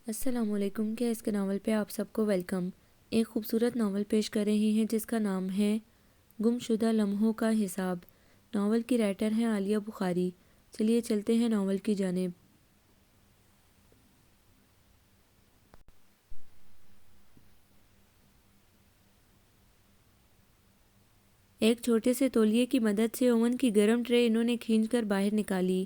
السلام علیکم کے اس کے ناول پہ آپ سب کو ویلکم۔ ایک خوبصورت ناول پیش کر رہے ہیں جس کا نام ہے گم شدہ لمحوں کا حساب۔ ناول کی رائٹر ہیں عالیہ بخاری۔ چلیے چلتے ہیں ناول کی جانب۔ ایک چھوٹے سے تولیے کی مدد سے اوون کی گرم ٹرے انہوں نے کھینچ کر باہر نکالی۔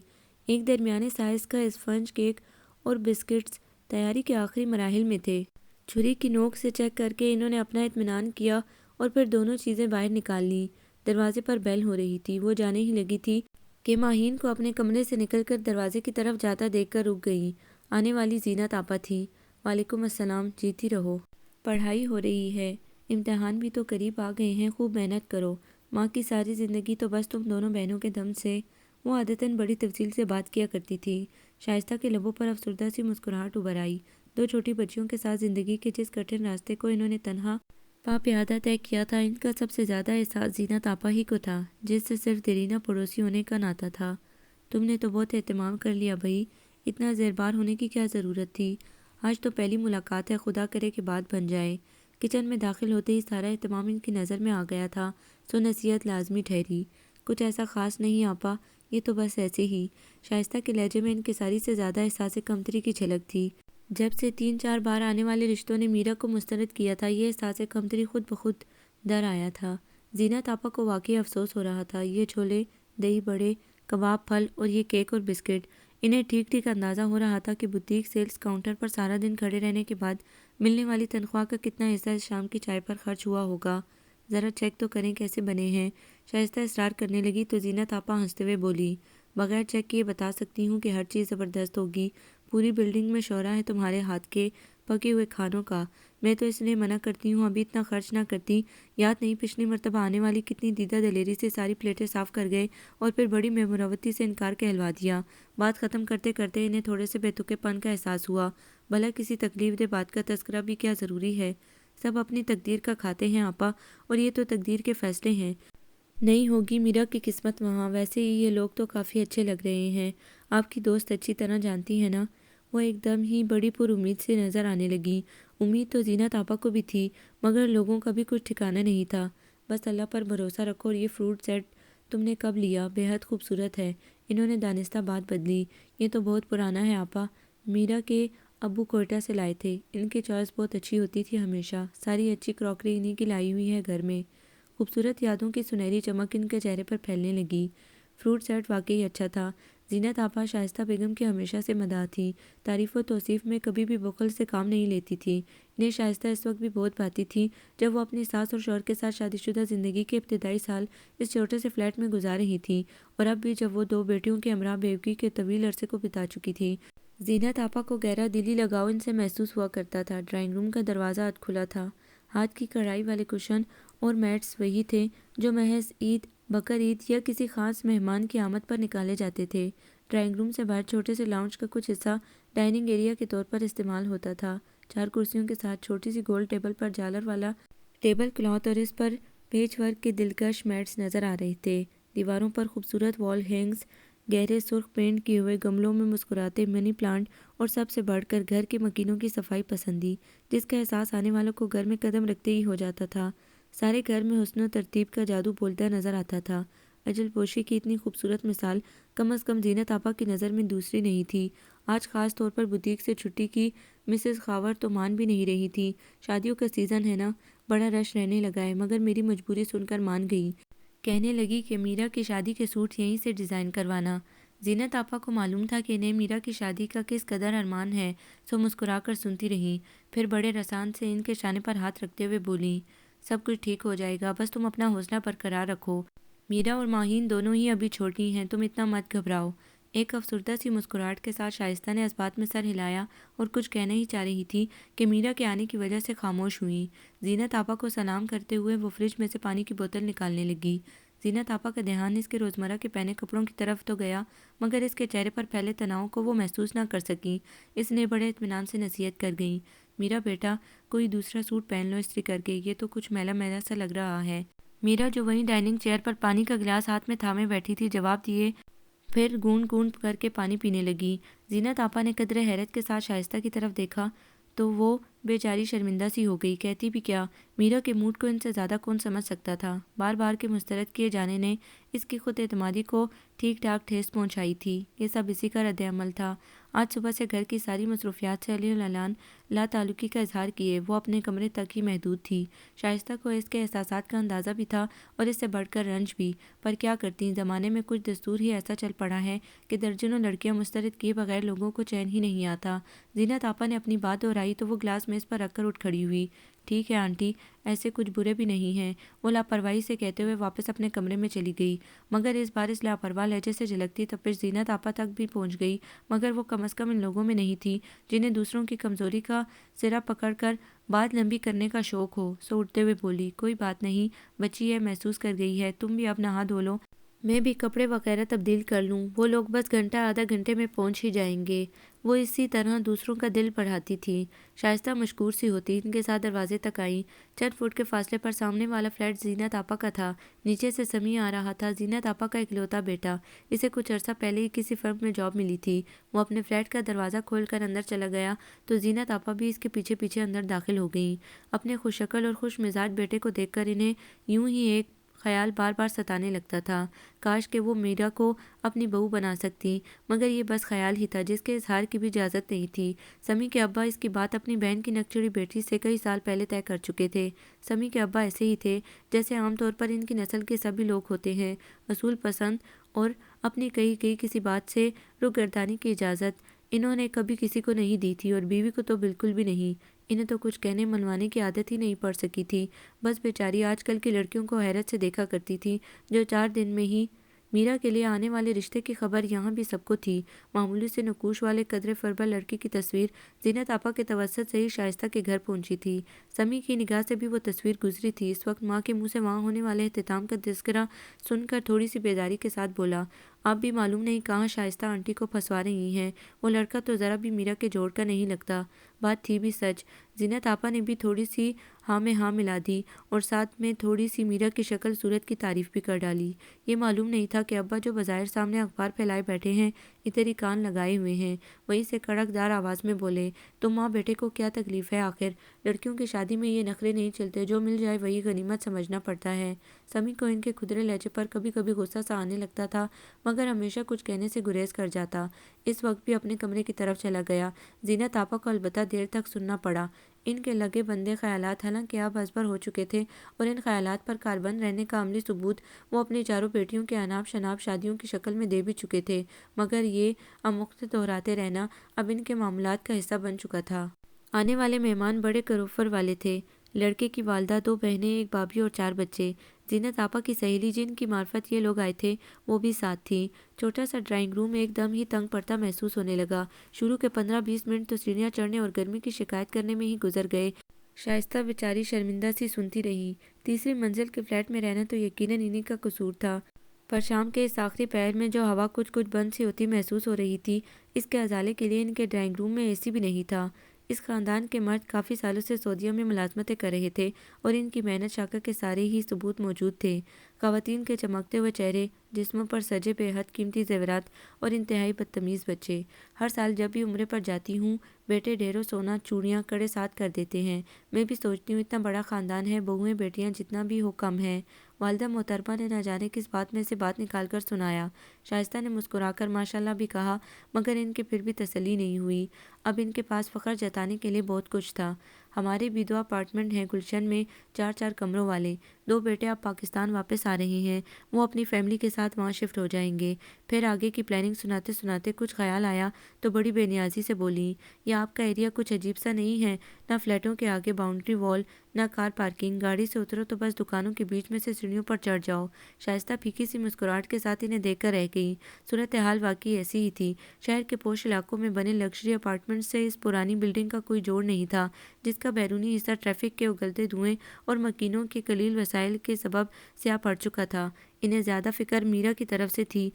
ایک درمیانے سائز کا اسفنج کیک اور بسکٹس تیاری کے آخری مراحل میں تھے۔ چھری کی نوک سے چیک کر کے انہوں نے اپنا اطمینان کیا اور پھر دونوں چیزیں باہر نکال لیں۔ دروازے پر بیل ہو رہی تھی۔ وہ جانے ہی لگی تھی کہ ماہین کو اپنے کمرے سے نکل کر دروازے کی طرف جاتا دیکھ کر رک گئی۔ آنے والی زینت آپا تھی۔ وعلیکم السلام، جیتی رہو۔ پڑھائی ہو رہی ہے، امتحان بھی تو قریب آ گئے ہیں، خوب محنت کرو۔ ماں کی ساری زندگی تو بس تم دونوں بہنوں کے دم سے۔ وہ عادتاً بڑی تفصیل سے بات کیا کرتی تھی۔ شائستہ کے لبوں پر افسردہ سی مسکراہٹ ابھر آئی۔ دو چھوٹی بچیوں کے ساتھ زندگی کے جس کٹھن راستے کو انہوں نے تنہا پا پیادہ طے کیا تھا، ان کا سب سے زیادہ احساس زینت آپا ہی کو تھا، جس سے صرف دیرینہ پڑوسی ہونے کا ناطہ تھا۔ تم نے تو بہت اہتمام کر لیا بھائی، اتنا زیربار ہونے کی کیا ضرورت تھی؟ آج تو پہلی ملاقات ہے، خدا کرے کہ بات بن جائے۔ کچن میں داخل ہوتے ہی سارا اہتمام ان کی نظر میں آ گیا تھا، سو نصیحت لازمی ٹھہری۔ کچھ ایسا خاص نہیں آپا، یہ تو بس ایسے ہی۔ شائستہ کے لہجے میں انکساری سے زیادہ احساس کمتری کی جھلک تھی۔ جب سے 3-4 بار آنے والے رشتوں نے میرا کو مسترد کیا تھا، یہ احساس کمتری خود بخود در آیا تھا۔ زینت آپا کو واقعی افسوس ہو رہا تھا۔ یہ چھولے، دہی بڑے، کباب، پھل اور یہ کیک اور بسکٹ، انہیں ٹھیک ٹھیک اندازہ ہو رہا تھا کہ بوتیک سیلز کاؤنٹر پر سارا دن کھڑے رہنے کے بعد ملنے والی تنخواہ کا کتنا حصہ اس شام کی چائے پر خرچ ہوا ہوگا۔ ذرا چیک تو کریں کیسے بنے ہیں۔ شائستہ اصرار کرنے لگی تو زینت آپا ہنستے ہوئے بولی، بغیر چیک کیے بتا سکتی ہوں کہ ہر چیز زبردست ہوگی۔ پوری بلڈنگ میں شورا ہے تمہارے ہاتھ کے پکے ہوئے کھانوں کا۔ میں تو اس لیے منع کرتی ہوں ابھی اتنا خرچ نہ کرتی۔ یاد نہیں پچھلی مرتبہ آنے والی کتنی دیدہ دلیری سے ساری پلیٹیں صاف کر گئے اور پھر بڑی بے مروتی سے انکار کہلوا دیا۔ بات ختم کرتے کرتے انہیں تھوڑے سے بے تکے پن کا احساس ہوا۔ بھلا کسی تکلیف دہ بات کا تذکرہ بھی کیا ضروری ہے؟ سب اپنی تقدیر کا کھاتے ہیں آپا، اور یہ تو تقدیر کے فیصلے ہیں۔ نہیں ہوگی میرا کی قسمت وہاں۔ ویسے ہی یہ لوگ تو کافی اچھے لگ رہے ہیں، آپ کی دوست اچھی طرح جانتی ہے نا؟ وہ ایک دم ہی بڑی پر امید سے نظر آنے لگی۔ امید تو زینت آپا کو بھی تھی، مگر لوگوں کا بھی کچھ ٹھکانہ نہیں تھا۔ بس اللہ پر بھروسہ رکھو۔ اور یہ فروٹ سیٹ تم نے کب لیا؟ بے حد خوبصورت ہے۔ انہوں نے دانستہ بات بدلی۔ یہ تو بہت پرانا ہے آپا، میرا کے ابو کوئٹہ سے لائے تھے۔ ان کی چوائس بہت اچھی ہوتی تھی ہمیشہ، ساری اچھی کراکری انہی کی لائی ہوئی ہے گھر میں۔ خوبصورت یادوں کی سنہری چمک ان کے چہرے پر پھیلنے لگی۔ فروٹ سیٹ واقعی اچھا تھا۔ زینت آپا شائستہ بیگم کی ہمیشہ سے مداح تھی، تعریف و توصیف میں کبھی بھی بخل سے کام نہیں لیتی تھی۔ انہیں شائستہ اس وقت بھی بہت بھاتی تھی جب وہ اپنی ساس اور شوہر کے ساتھ شادی شدہ زندگی کے ابتدائی سال اس چھوٹے سے فلیٹ میں گزار رہی تھیں، اور اب بھی جب وہ دو بیٹیوں کے ہمراہ بیوگی کے طویل عرصے کو بتا چکی تھی۔ زینت آپا کو گہرا دلی لگاؤ ان سے محسوس ہوا کرتا تھا۔ ڈرائنگ روم کا دروازہ اد کھلا تھا۔ ہاتھ کی کڑھائی والے کشن اور میٹس وہی تھے جو محض عید، بقر عید یا کسی خاص مہمان کی آمد پر نکالے جاتے تھے۔ ڈرائنگ روم سے باہر چھوٹے سے لاؤنج کا کچھ حصہ ڈائننگ ایریا کے طور پر استعمال ہوتا تھا۔ 4 کرسیوں کے ساتھ چھوٹی سی گول ٹیبل پر جالر والا ٹیبل کلاتھ اور اس پر پیچ ورک کے دلکش میٹس نظر آ رہے تھے۔ دیواروں پر خوبصورت وال ہینگز، گہرے سرخ پینٹ کیے ہوئے گملوں میں مسکراتے منی پلانٹ، اور سب سے بڑھ کر گھر کے مکینوں کی صفائی پسندی، جس کا احساس آنے والوں کو گھر میں قدم رکھتے ہی ہو جاتا تھا۔ سارے گھر میں حسن و ترتیب کا جادو بولتا نظر آتا تھا۔ اجل پوشی کی اتنی خوبصورت مثال کم از کم زینت آپا کی نظر میں دوسری نہیں تھی۔ آج خاص طور پر بوتیک سے چھٹی کی مسز خاور تو مان بھی نہیں رہی تھی۔ شادیوں کا سیزن ہے نا، بڑا رش رہنے لگا ہے، مگر میری مجبوری سن کر مان گئی۔ کہنے لگی کہ میرا کی شادی کے سوٹ یہیں سے ڈیزائن کروانا۔ زینت آپا کو معلوم تھا کہ انہیں میرا کی شادی کا کس قدر ارمان ہے، سو مسکرا کر سنتی رہی، پھر بڑے رسان سے ان کے شانے پر ہاتھ رکھتے ہوئے بولی، سب کچھ ٹھیک ہو جائے گا، بس تم اپنا حوصلہ برقرار رکھو۔ میرا اور ماہین دونوں ہی ابھی چھوٹی ہیں، تم اتنا مت گھبراؤ۔ ایک افسردہ سی مسکراہٹ کے ساتھ شائستہ نے اس بات میں سر ہلایا اور کچھ کہنا ہی چاہ رہی تھی کہ میرا کے آنے کی وجہ سے خاموش ہوئی۔ زینت آپا کو سلام کرتے ہوئے وہ فریج میں سے پانی کی بوتل نکالنے لگی۔ زینت آپا کا دھیان اس کے روزمرہ کے پہنے کپڑوں کی طرف تو گیا، مگر اس کے چہرے پر پھیلے تناؤ کو وہ محسوس نہ کر سکی۔ اس نے بڑے اطمینان سے نصیحت کر گئی، میرا بیٹا کوئی دوسرا سوٹ پہن لو استری کر کے، یہ تو کچھ میلا میلا سا لگ رہا ہے۔ میرا جو وہیں ڈائننگ چیئر پر پانی کا گلاس ہاتھ میں تھامے بیٹھی تھی جواب دیے، پھر گونڈ گونڈ کر کے پانی پینے لگی۔ زینت آپا نے قدرے حیرت کے ساتھ شائستہ کی طرف دیکھا تو وہ بیچاری شرمندہ سی ہو گئی۔ کہتی بھی کیا، میرا کے موڈ کو ان سے زیادہ کون سمجھ سکتا تھا۔ بار بار کے مسترد کیے جانے نے اس کی خود اعتمادی کو ٹھیک ٹھاک ٹھیس پہنچائی تھی۔ یہ سب اسی کا رد عمل تھا۔ آج صبح سے گھر کی ساری مصروفیات سے علی العلان لا تعلقی کا اظہار کیے وہ اپنے کمرے تک ہی محدود تھی۔ شائستہ کو اس کے احساسات کا اندازہ بھی تھا اور اس سے بڑھ کر رنج بھی، پر کیا کرتی، زمانے میں کچھ دستور ہی ایسا چل پڑا ہے کہ درجنوں لڑکیاں مسترد کیے بغیر لوگوں کو چین ہی نہیں آتا۔ زینت آپا نے اپنی بات دہرائی تو وہ گلاس میز پر رکھ کر اٹھ کھڑی ہوئی۔ ٹھیک ہے آنٹی، ایسے کچھ برے بھی نہیں ہیں، وہ لاپرواہی سے کہتے ہوئے واپس اپنے کمرے میں چلی گئی، مگر اس بار اس لاپرواہ لہجے سے جھلکتی تپش زینت آپا تک بھی پہنچ گئی، مگر وہ کم از کم ان لوگوں میں نہیں تھی جنہیں دوسروں کی کمزوری کا سرا پکڑ کر بات لمبی کرنے کا شوق ہو۔ سو اٹھتے ہوئے بولی، کوئی بات نہیں بچی ہے، محسوس کر گئی ہے، تم بھی اب نہا دھو لو، میں بھی کپڑے وغیرہ تبدیل کر لوں، وہ لوگ بس گھنٹہ آدھا گھنٹے میں پہنچ ہی جائیں گے۔ وہ اسی طرح دوسروں کا دل بڑھاتی تھی۔ شائستہ مشکور سی ہوتی ان کے ساتھ دروازے تک آئی۔ چند فٹ کے فاصلے پر سامنے والا فلیٹ زینت آپا کا تھا۔ نیچے سے سمیع آ رہا تھا، زینت آپا کا اکلوتا بیٹا، اسے کچھ عرصہ پہلے ہی کسی فرم میں جاب ملی تھی۔ وہ اپنے فلیٹ کا دروازہ کھول کر اندر چلا گیا تو زینت آپا بھی اس کے پیچھے پیچھے اندر داخل ہو گئیں۔ اپنے خوش شکل اور خوش مزاج بیٹے کو دیکھ کر انہیں یوں ہی ایک خیال بار بار ستانے لگتا تھا، کاش کہ وہ میرا کو اپنی بہو بنا سکتی، مگر یہ بس خیال ہی تھا جس کے اظہار کی بھی اجازت نہیں تھی۔ سمیع کے ابا اس کی بات اپنی بہن کی نکچڑی بیٹی سے کئی سال پہلے طے کر چکے تھے۔ سمیع کے ابا ایسے ہی تھے جیسے عام طور پر ان کی نسل کے سبھی لوگ ہوتے ہیں، اصول پسند اور اپنی کہی گئی کسی بات سے روگردانی کی اجازت انہوں نے کبھی کسی کو نہیں دی تھی، اور بیوی کو تو بالکل بھی نہیں۔ انہیں تو کچھ کہنے منوانے کی عادت ہی نہیں پڑ سکی تھی۔ بس بیچاری آج کل کی لڑکیوں کو حیرت سے دیکھا کرتی تھی جو 4 دن میں ہی میرا کے لیے آنے والے رشتے کی خبر یہاں بھی سب کو تھی۔ معمولی سے نقوش والے قدرے فربہ لڑکی کی تصویر زینت آپا کے توسط سے ہی شائستہ کے گھر پہنچی تھی۔ سمیع کی نگاہ سے بھی وہ تصویر گزری تھی۔ اس وقت ماں کے منہ سے وہاں ہونے والے اختتام کا تذکرہ سن کر تھوڑی سی بیزاری کے ساتھ بولا، آپ بھی معلوم نہیں کہاں شائستہ آنٹی کو پھنسوا رہی ہیں، وہ لڑکا تو ذرا بھی میرا کے جوڑ کا نہیں لگتا۔ بات تھی بھی سچ۔ زینت آپا نے بھی تھوڑی سی ہاں میں ہاں ملا دی اور ساتھ میں تھوڑی سی میرا کی شکل صورت کی تعریف بھی کر ڈالی۔ یہ معلوم نہیں تھا کہ ابا جو بظاہر سامنے اخبار پھیلائے بیٹھے ہیں ادھر ہی کان لگائے ہوئے ہیں۔ وہیں سے کڑک دار آواز میں بولے، تو ماں بیٹے کو کیا تکلیف ہے آخر، لڑکیوں کی شادی میں یہ نخرے نہیں چلتے، جو مل جائے وہی غنیمت سمجھنا پڑتا ہے۔ سمیع کو ان کے کھدرے لہجے پر کبھی کبھی غصہ سا آنے لگتا تھا، مگر ہمیشہ کچھ کہنے سے گریز کر جاتا۔ اس وقت بھی اپنے کمرے کی طرف چلا گیا۔ زینت آپا کو البتہ دیر تک سننا پڑا۔ ان کے لگے بندے خیالات حالانکہ اب ازبر ہو چکے تھے اور ان خیالات پر کاربند رہنے کا عملی ثبوت وہ اپنی چاروں بیٹیوں کے اناب شناب شادیوں کی شکل میں دے بھی چکے تھے، مگر یہ امخت دہراتے رہنا اب ان کے معاملات کا حصہ بن چکا تھا۔ آنے والے مہمان بڑے کروفر والے تھے۔ لڑکے کی والدہ، 2 بہنیں، ایک بھابھی اور 4 بچے۔ زینت آپا کی سہیلی جن کی معرفت یہ لوگ آئے تھے وہ بھی ساتھ تھی۔ چھوٹا سا ڈرائنگ روم ایک دم ہی تنگ پڑتا محسوس ہونے لگا۔ شروع کے 15-20 منٹ تو سیڑھیاں چڑھنے اور گرمی کی شکایت کرنے میں ہی گزر گئے۔ شائستہ بیچاری شرمندہ سی سنتی رہی۔ تیسری منزل کے فلیٹ میں رہنا تو یقیناً انہی کا قصور تھا، پر شام کے اس آخری پہر میں جو ہوا کچھ کچھ بند سی ہوتی محسوس ہو رہی تھی، اس کے ازالے کے لیے ان کے ڈرائنگ روم میں اے سی بھی نہیں تھا۔ اس خاندان کے مرد کافی سالوں سے سعودیہ میں ملازمتیں کر رہے تھے اور ان کی محنت شاکر کے سارے ہی ثبوت موجود تھے۔ خواتین کے چمکتے ہوئے چہرے، جسموں پر سجے بے حد قیمتی زیورات اور انتہائی بدتمیز بچے۔ ہر سال جب بھی عمرے پر جاتی ہوں بیٹے ڈھیروں سونا چوڑیاں کڑے ساتھ کر دیتے ہیں، میں بھی سوچتی ہوں اتنا بڑا خاندان ہے، بہویں بیٹیاں جتنا بھی ہو کم ہے۔ والدہ محترمہ نے نہ جانے کس بات میں سے بات نکال کر سنایا۔ شائستہ نے مسکرا کر ماشاءاللہ بھی کہا، مگر ان کے پھر بھی تسلی نہیں ہوئی۔ اب ان کے پاس فخر جتانے کے لیے بہت کچھ تھا۔ ہمارے بھی 2 اپارٹمنٹ ہیں گلشن میں، 4 کمروں والے۔ 2 بیٹے اب پاکستان واپس آ رہے ہیں، وہ اپنی فیملی کے ساتھ وہاں شفٹ ہو جائیں گے۔ پھر آگے کی پلاننگ سناتے سناتے کچھ خیال آیا تو بڑی بے نیازی سے بولی، یہ آپ کا ایریا کچھ عجیب سا نہیں ہے، نہ فلیٹوں کے آگے باؤنڈری وال، نہ کار پارکنگ، گاڑی سے اترو تو بس دکانوں کے بیچ میں سے سیڑھیوں پر چڑھ جاؤ۔ شائستہ پھیکی سی مسکراہٹ کے ساتھ انہیں دیکھ کر رہ گئی۔ صورتحال واقعی ایسی ہی تھی۔ شہر کے پوش علاقوں میں بنے لگژری اپارٹمنٹ سے اس پرانی بلڈنگ کا کوئی جوڑ نہیں تھا، جس کا بیرونی حصہ ٹریفک کے اگلتے دھوئیں اور مکینوں کے قلیل وسائل کے سبب سیاہ پڑ چکا تھا۔ انہیں زیادہ فکر میرا کی طرف سے تھی۔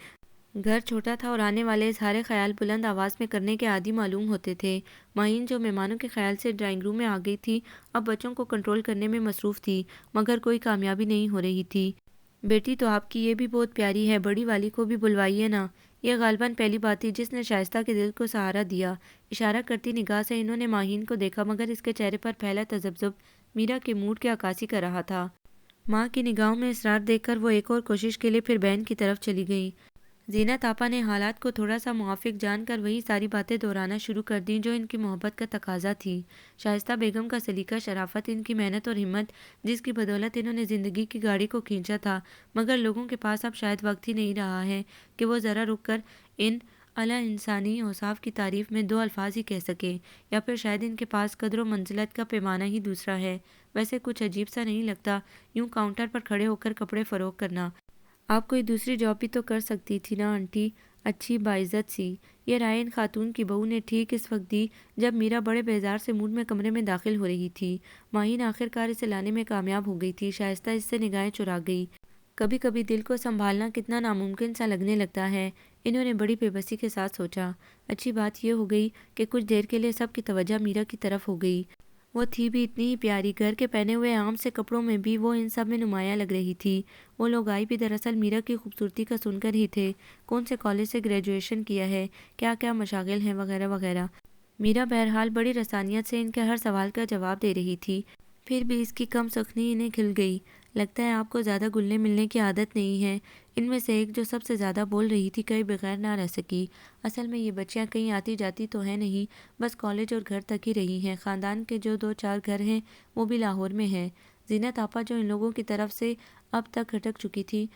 گھر چھوٹا تھا اور آنے والے اظہار خیال بلند آواز میں کرنے کے عادی معلوم ہوتے تھے۔ ماہین جو مہمانوں کے خیال سے ڈرائنگ روم میں آ گئی تھی اب بچوں کو کنٹرول کرنے میں مصروف تھی، مگر کوئی کامیابی نہیں ہو رہی تھی۔ بیٹی تو آپ کی یہ بھی بہت پیاری ہے، بڑی والی کو بھی بلوائیے نا، یہ غالباً پہلی بات تھی جس نے شائستہ کے دل کو سہارا دیا۔ اشارہ کرتی نگاہ سے انہوں نے ماہین کو دیکھا، مگر اس کے چہرے پر پھیلا تذبذب میرا کے موڈ کی عکاسی کر رہا تھا۔ ماں کی نگاہوں میں اصرار دیکھ کر وہ ایک اور کوشش کے لیے پھر بہن کی طرف چلی گئی۔ زینت آپا نے حالات کو تھوڑا سا موافق جان کر وہی ساری باتیں دہرانا شروع کر دیں جو ان کی محبت کا تقاضا تھی۔ شائستہ بیگم کا سلیقہ، شرافت، ان کی محنت اور ہمت، جس کی بدولت انہوں نے زندگی کی گاڑی کو کھینچا تھا، مگر لوگوں کے پاس اب شاید وقت ہی نہیں رہا ہے کہ وہ ذرا رک کر ان اعلیٰ انسانی اوصاف کی تعریف میں دو الفاظ ہی کہہ سکے، یا پھر شاید ان کے پاس قدر و منزلت کا پیمانہ ہی دوسرا ہے۔ ویسے کچھ عجیب سا نہیں لگتا یوں کاؤنٹر پر کھڑے ہو کر کپڑے فروخت کرنا؟ آپ کوئی دوسری جاب بھی تو کر سکتی تھی نا آنٹی، اچھی باعزت سی۔ یہ رائے ان خاتون کی بہو نے ٹھیک اس وقت دی جب میرا بڑے بیزار سے موڈ میں کمرے میں داخل ہو رہی تھی۔ ماہین آخر کار اسے لانے میں کامیاب ہو گئی تھی۔ شائستہ اس سے نگاہیں چرا گئی۔ کبھی کبھی دل کو سنبھالنا کتنا ناممکن سا لگنے لگتا ہے، انہوں نے بڑی بے بسی کے ساتھ سوچا۔ اچھی بات یہ ہو گئی کہ کچھ دیر کے لیے سب کی توجہ میرا کی طرف ہو گئی۔ وہ تھی بھی اتنی ہی پیاری، گھر کے پہنے ہوئے عام سے کپڑوں میں بھی وہ ان سب میں نمایاں لگ رہی تھی۔ وہ لوگ آئی بھی دراصل میرا کی خوبصورتی کا سن کر ہی تھے، کون سے کالج سے گریجویشن کیا ہے، کیا کیا مشاغل ہیں، وغیرہ وغیرہ۔ میرا بہرحال بڑی رسانیت سے ان کے ہر سوال کا جواب دے رہی تھی، پھر بھی اس کی کم سخنی انہیں کھل گئی۔ لگتا ہے آپ کو زیادہ گلنے ملنے کی عادت نہیں ہے۔ ان میں سے ایک جو سب سے زیادہ بول رہی تھی کہیں بغیر نہ رہ سکی۔ اصل میں یہ بچیاں کہیں آتی جاتی تو ہیں نہیں، بس کالج اور گھر تک ہی رہی ہیں۔ خاندان کے جو دو چار گھر ہیں وہ بھی لاہور میں ہیں۔ زینت آپا جو ان لوگوں کی طرف سے اب تک کھٹک چکی تھی،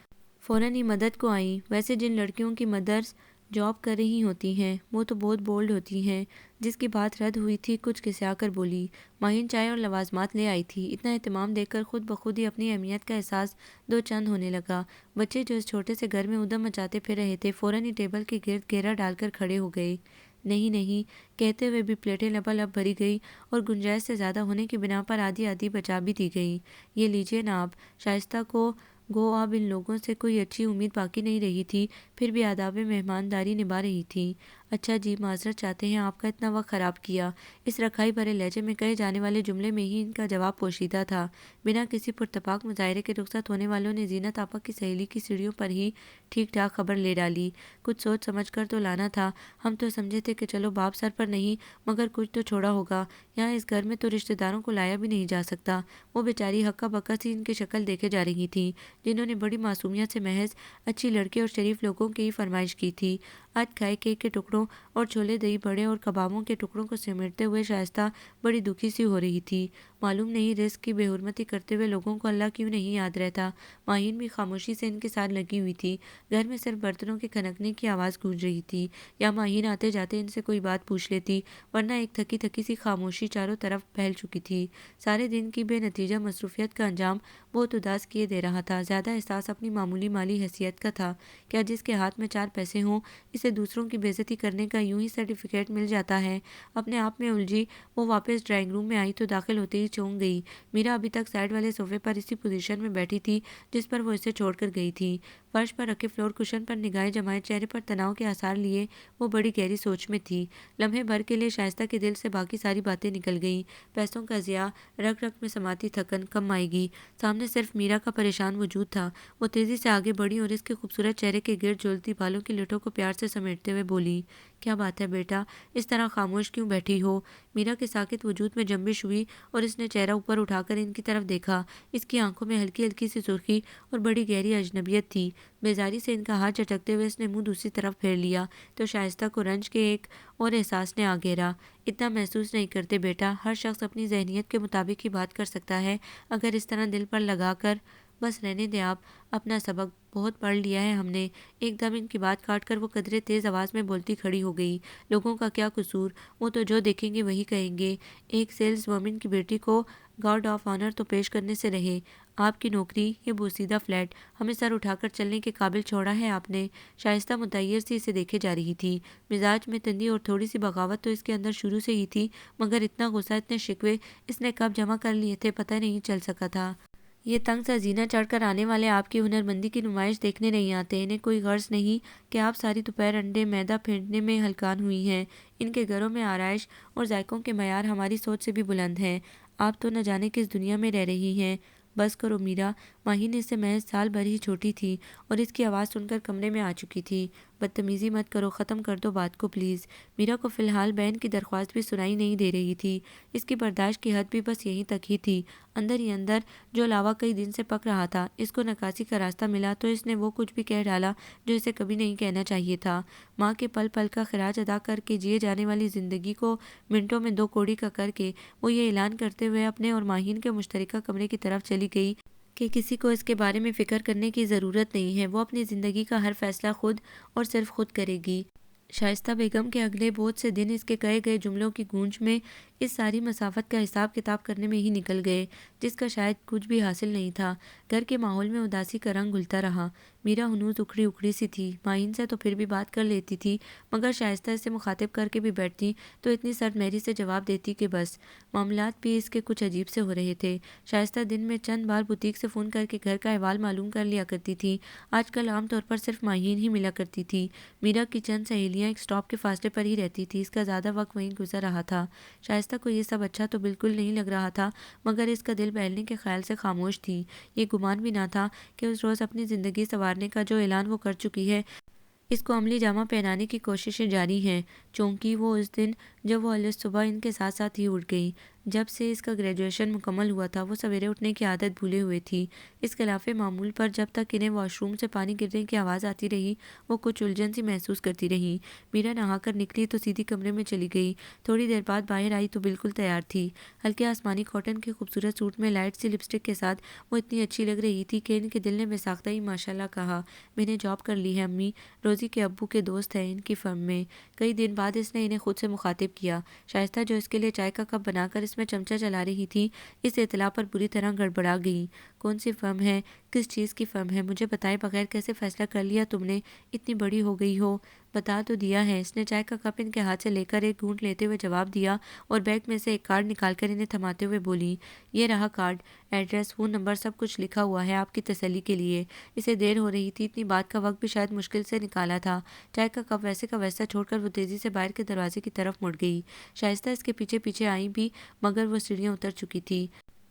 فوراً ہی مدد کو آئیں۔ ویسے جن لڑکیوں کی مدرس جاب کر رہی ہوتی ہیں وہ تو بہت بولڈ ہوتی ہیں۔ جس کی بات رد ہوئی تھی کچھ کسیا کر بولی، ماہین چائے اور لوازمات لے آئی تھی۔ اتنا اہتمام دیکھ کر خود بخود ہی اپنی اہمیت کا احساس دو چند ہونے لگا۔ بچے جو اس چھوٹے سے گھر میں ادھم مچاتے پھر رہے تھے فوراً ہی ٹیبل کے گرد گھیرا ڈال کر کھڑے ہو گئے۔ نہیں نہیں کہتے ہوئے بھی پلیٹیں لبالب بھری گئی اور گنجائش سے زیادہ ہونے کی بنا پر آدھی آدھی بچا بھی دی گئی۔ یہ لیجئے نا آپ۔ شائستہ کو گو اب ان لوگوں سے کوئی اچھی امید باقی نہیں رہی تھی، پھر بھی آداب مہمانداری نبھا رہی تھی۔ اچھا جی، معذرت چاہتے ہیں آپ کا اتنا وقت خراب کیا۔ اس رکھائی بھرے لہجے میں کہے جانے والے جملے میں ہی ان کا جواب پوشیدہ تھا۔ بنا کسی پرتپاک مظاہرے کے رخصت ہونے والوں نے زینت آپا کی سہیلی کی سیڑھیوں پر ہی ٹھیک ٹھاک خبر لے ڈالی۔ کچھ سوچ سمجھ کر تو لانا تھا، ہم تو سمجھے تھے کہ چلو باپ سر پر نہیں مگر کچھ تو چھوڑا ہوگا۔ یہاں اس گھر میں تو رشتہ داروں کو لایا بھی نہیں جا سکتا۔ وہ بیچاری ہکا بکا سی ان کی شکل دیکھے جا رہی تھی، جنہوں نے بڑی معصومیت سے محض اچھی لڑکی اور شریف لوگوں کی ہی فرمائش کی تھی۔ آج کھائے کیک کے ٹکڑوں اور چھولے دہی بڑے اور کبابوں کے ٹکڑوں کو سمیٹتے ہوئے شائستہ بڑی دکھی سی ہو رہی تھی۔ معلوم نہیں رزق کی بے حرمتی کرتے ہوئے لوگوں کو اللہ کیوں نہیں یاد رہتا۔ ماہین بھی خاموشی سے ان کے ساتھ لگی ہوئی تھی۔ گھر میں صرف برتنوں کے کھنکنے کی آواز گونج رہی تھی، یا ماہین آتے جاتے ان سے کوئی بات پوچھ لیتی، ورنہ ایک تھکی تھکی سی خاموشی چاروں طرف پھیل چکی تھی۔ سارے دن کی بے نتیجہ مصروفیت کا انجام بہت اداس کیے دے رہا تھا۔ زیادہ احساس اپنی معمولی مالی حیثیت کا تھا۔ کیا جس کے ہاتھ میں چار پیسے ہوں اسے دوسروں کی بےعزتی کرنے کا یوں ہی سرٹیفکیٹ مل جاتا ہے؟ اپنے آپ میں الجھی وہ واپس ڈرائنگ روم میں آئی تو داخل ہوتے ہی چونک گئی۔ میرا ابھی تک سائیڈ والے صوفے پر اسی پوزیشن میں بیٹھی تھی جس پر وہ اسے چھوڑ کر گئی تھی۔ فرش پر رکھے فلور کشن پر نگاہیں جمائے چہرے پر تناؤ کے آثار لیے وہ بڑی گہری سوچ میں تھی۔ لمحے بھر کے لیے شائستہ کے دل سے باقی ساری باتیں نکل گئیں۔ پیسوں کا ضیاع، رگ رگ میں سماتی تھکن کم آئے گی۔ سامنے صرف میرا کا پریشان وجود تھا۔ وہ تیزی سے آگے بڑھی اور اس کے خوبصورت چہرے کے گرد جھولتی بالوں کی لٹوں کو پیار سے سمیٹتے ہوئے بولی، کیا بات ہے بیٹا، اس طرح خاموش کیوں بیٹھی ہو؟ میرا کے ساکت وجود میں جنبش ہوئی اور اس نے چہرہ اوپر اٹھا کر ان کی طرف دیکھا۔ اس کی آنکھوں میں ہلکی ہلکی سی سرخی اور بڑی گہری اجنبیت تھی۔ بیزاری سے ان کا ہاتھ جھٹکتے ہوئے اس نے منہ دوسری طرف پھیر لیا تو شائستہ کو رنج کے ایک اور احساس نے آ گھیرا۔ اتنا محسوس نہیں کرتے بیٹا، ہر شخص اپنی ذہنیت کے مطابق ہی بات کر سکتا ہے، اگر اس طرح دل پر لگا کر۔ بس رہنے دیں آپ، اپنا سبق بہت پڑھ لیا ہے ہم نے۔ ایک دم ان کی بات کاٹ کر وہ قدرے تیز آواز میں بولتی کھڑی ہو گئی، لوگوں کا کیا قصور، وہ تو جو دیکھیں گے وہی کہیں گے۔ ایک سیلز وومن کی بیٹی کو گارڈ آف آنر تو پیش کرنے سے رہے۔ آپ کی نوکری، یہ بوسیدہ فلیٹ، ہمیں سر اٹھا کر چلنے کے قابل چھوڑا ہے آپ نے۔ شائستہ متحیر سی اسے دیکھے جا رہی تھی۔ مزاج میں تندی اور تھوڑی سی بغاوت تو اس کے اندر شروع سے ہی تھی، مگر اتنا غصہ، اتنے شکوے اس نے کب جمع کر لیے تھے پتہ نہیں چل سکا تھا۔ یہ تنگ سا زینہ چڑھ کر آنے والے آپ کی ہنرمندی کی نمائش دیکھنے نہیں آتے، انہیں کوئی غرض نہیں کہ آپ ساری دوپہر انڈے میدہ پھینٹنے میں ہلکان ہوئی ہیں۔ ان کے گھروں میں آرائش اور ذائقوں کے معیار ہماری سوچ سے بھی بلند ہیں۔ آپ تو نہ جانے کس دنیا میں رہ رہی ہیں۔ بس کرو میرا۔ ماہین اس سے محض سال بھر ہی چھوٹی تھی اور اس کی آواز سن کر کمرے میں آ چکی تھی۔ بدتمیزی مت کرو، ختم کر دو بات کو پلیز۔ میرا کو فی الحال بہن کی درخواست بھی سنائی نہیں دے رہی تھی۔ اس کی برداشت کی حد بھی بس یہیں تک ہی تھی۔ اندر ہی اندر جو لاوا کئی دن سے پک رہا تھا، اس کو نکاسی کا راستہ ملا تو اس نے وہ کچھ بھی کہہ ڈالا جو اسے کبھی نہیں کہنا چاہیے تھا۔ ماں کے پل پل کا خراج ادا کر کے جیے جانے والی زندگی کو منٹوں میں 2 کوڑی کا کر کے وہ یہ اعلان کرتے ہوئے اپنے اور ماہین کے مشترکہ کمرے کی طرف چلی گئی کہ کسی کو اس کے بارے میں فکر کرنے کی ضرورت نہیں ہے، وہ اپنی زندگی کا ہر فیصلہ خود اور صرف خود کرے گی۔ شائستہ بیگم کے اگلے بہت سے دن اس کے کہے گئے جملوں کی گونج میں، اس ساری مسافت کا حساب کتاب کرنے میں ہی نکل گئے، جس کا شاید کچھ بھی حاصل نہیں تھا۔ گھر کے ماحول میں اداسی کا رنگ گھلتا رہا۔ میرا ہنوز اکھڑی اکھڑی سی تھی۔ ماہین سے تو پھر بھی بات کر لیتی تھی، مگر شائستہ سے مخاطب کر کے بھی بیٹھتی تو اتنی سرد میری سے جواب دیتی کہ بس۔ معاملات بھی اس کے کچھ عجیب سے ہو رہے تھے۔ شائستہ دن میں چند بار بوتیک سے فون کر کے گھر کا احوال معلوم کر لیا کرتی تھی۔ آج کل عام طور پر صرف ماہین ہی ملا کرتی تھی۔ میرا کی چند سہیلیاں ایک سٹاپ کے فاصلے پر ہی رہتی تھی، اس کا زیادہ وقت وہیں گزر رہا تھا۔ شائستہ کو یہ سب اچھا تو بالکل نہیں لگ رہا تھا، مگر اس کا دل بہلنے کے خیال سے خاموش تھی۔ یہ گمان بھی نہ تھا کہ اس روز اپنی زندگی سنوارنے کا جو اعلان وہ کر چکی ہے، اس کو عملی جامہ پہنانے کی کوششیں جاری ہیں۔ چونکہ وہ اس دن جب وہ الس صبح ان کے ساتھ ساتھ ہی اٹھ گئی۔ جب سے اس کا گریجویشن مکمل ہوا تھا، وہ سویرے اٹھنے کی عادت بھولے ہوئے تھی۔ اس خلاف معمول پر جب تک انہیں واش روم سے پانی گرنے کی آواز آتی رہی، وہ کچھ الجھن سی محسوس کرتی رہی۔ میرا نہا کر نکلی تو سیدھی کمرے میں چلی گئی۔ تھوڑی دیر بعد باہر آئی تو بالکل تیار تھی۔ ہلکے آسمانی کاٹن کے خوبصورت سوٹ میں لائٹ سی لپسٹک کے ساتھ وہ اتنی اچھی لگ رہی تھی کہ ان کے دل نے بے ساختہ ہی ماشاءاللہ کہا۔ میں نے جاب کر لی ہے امی، روزی کے ابو کے دوست ہیں ان کی فرم میں۔ کئی دن بعد اس نے انہیں خود سے مخاطب کیا۔ شائستہ جو اس کے لیے چائے کا کپ بنا کر اس میں چمچہ چلا رہی تھی، اس اطلاع پر بری طرح گڑبڑا گئی۔ کون سی فرم ہے؟ کس چیز کی فرم ہے؟ مجھے بتائے بغیر کیسے فیصلہ کر لیا تم نے؟ اتنی بڑی ہو گئی ہو۔ بتا تو دیا ہے۔ اس نے چائے کا کپ ان کے ہاتھ سے لے کر ایک گھونٹ لیتے ہوئے جواب دیا اور بیگ میں سے ایک کارڈ نکال کر انہیں تھماتے ہوئے بولی، یہ رہا کارڈ، ایڈریس، فون نمبر سب کچھ لکھا ہوا ہے آپ کی تسلی کے لیے۔ اسے دیر ہو رہی تھی، اتنی بات کا وقت بھی شاید مشکل سے نکالا تھا۔ چائے کا کپ ویسے کا ویسا چھوڑ کر وہ تیزی سے باہر کے دروازے کی طرف مڑ گئی۔ شائستہ اس کے پیچھے پیچھے آئی بھی، مگر وہ سیڑھیاں اتر چکی تھی۔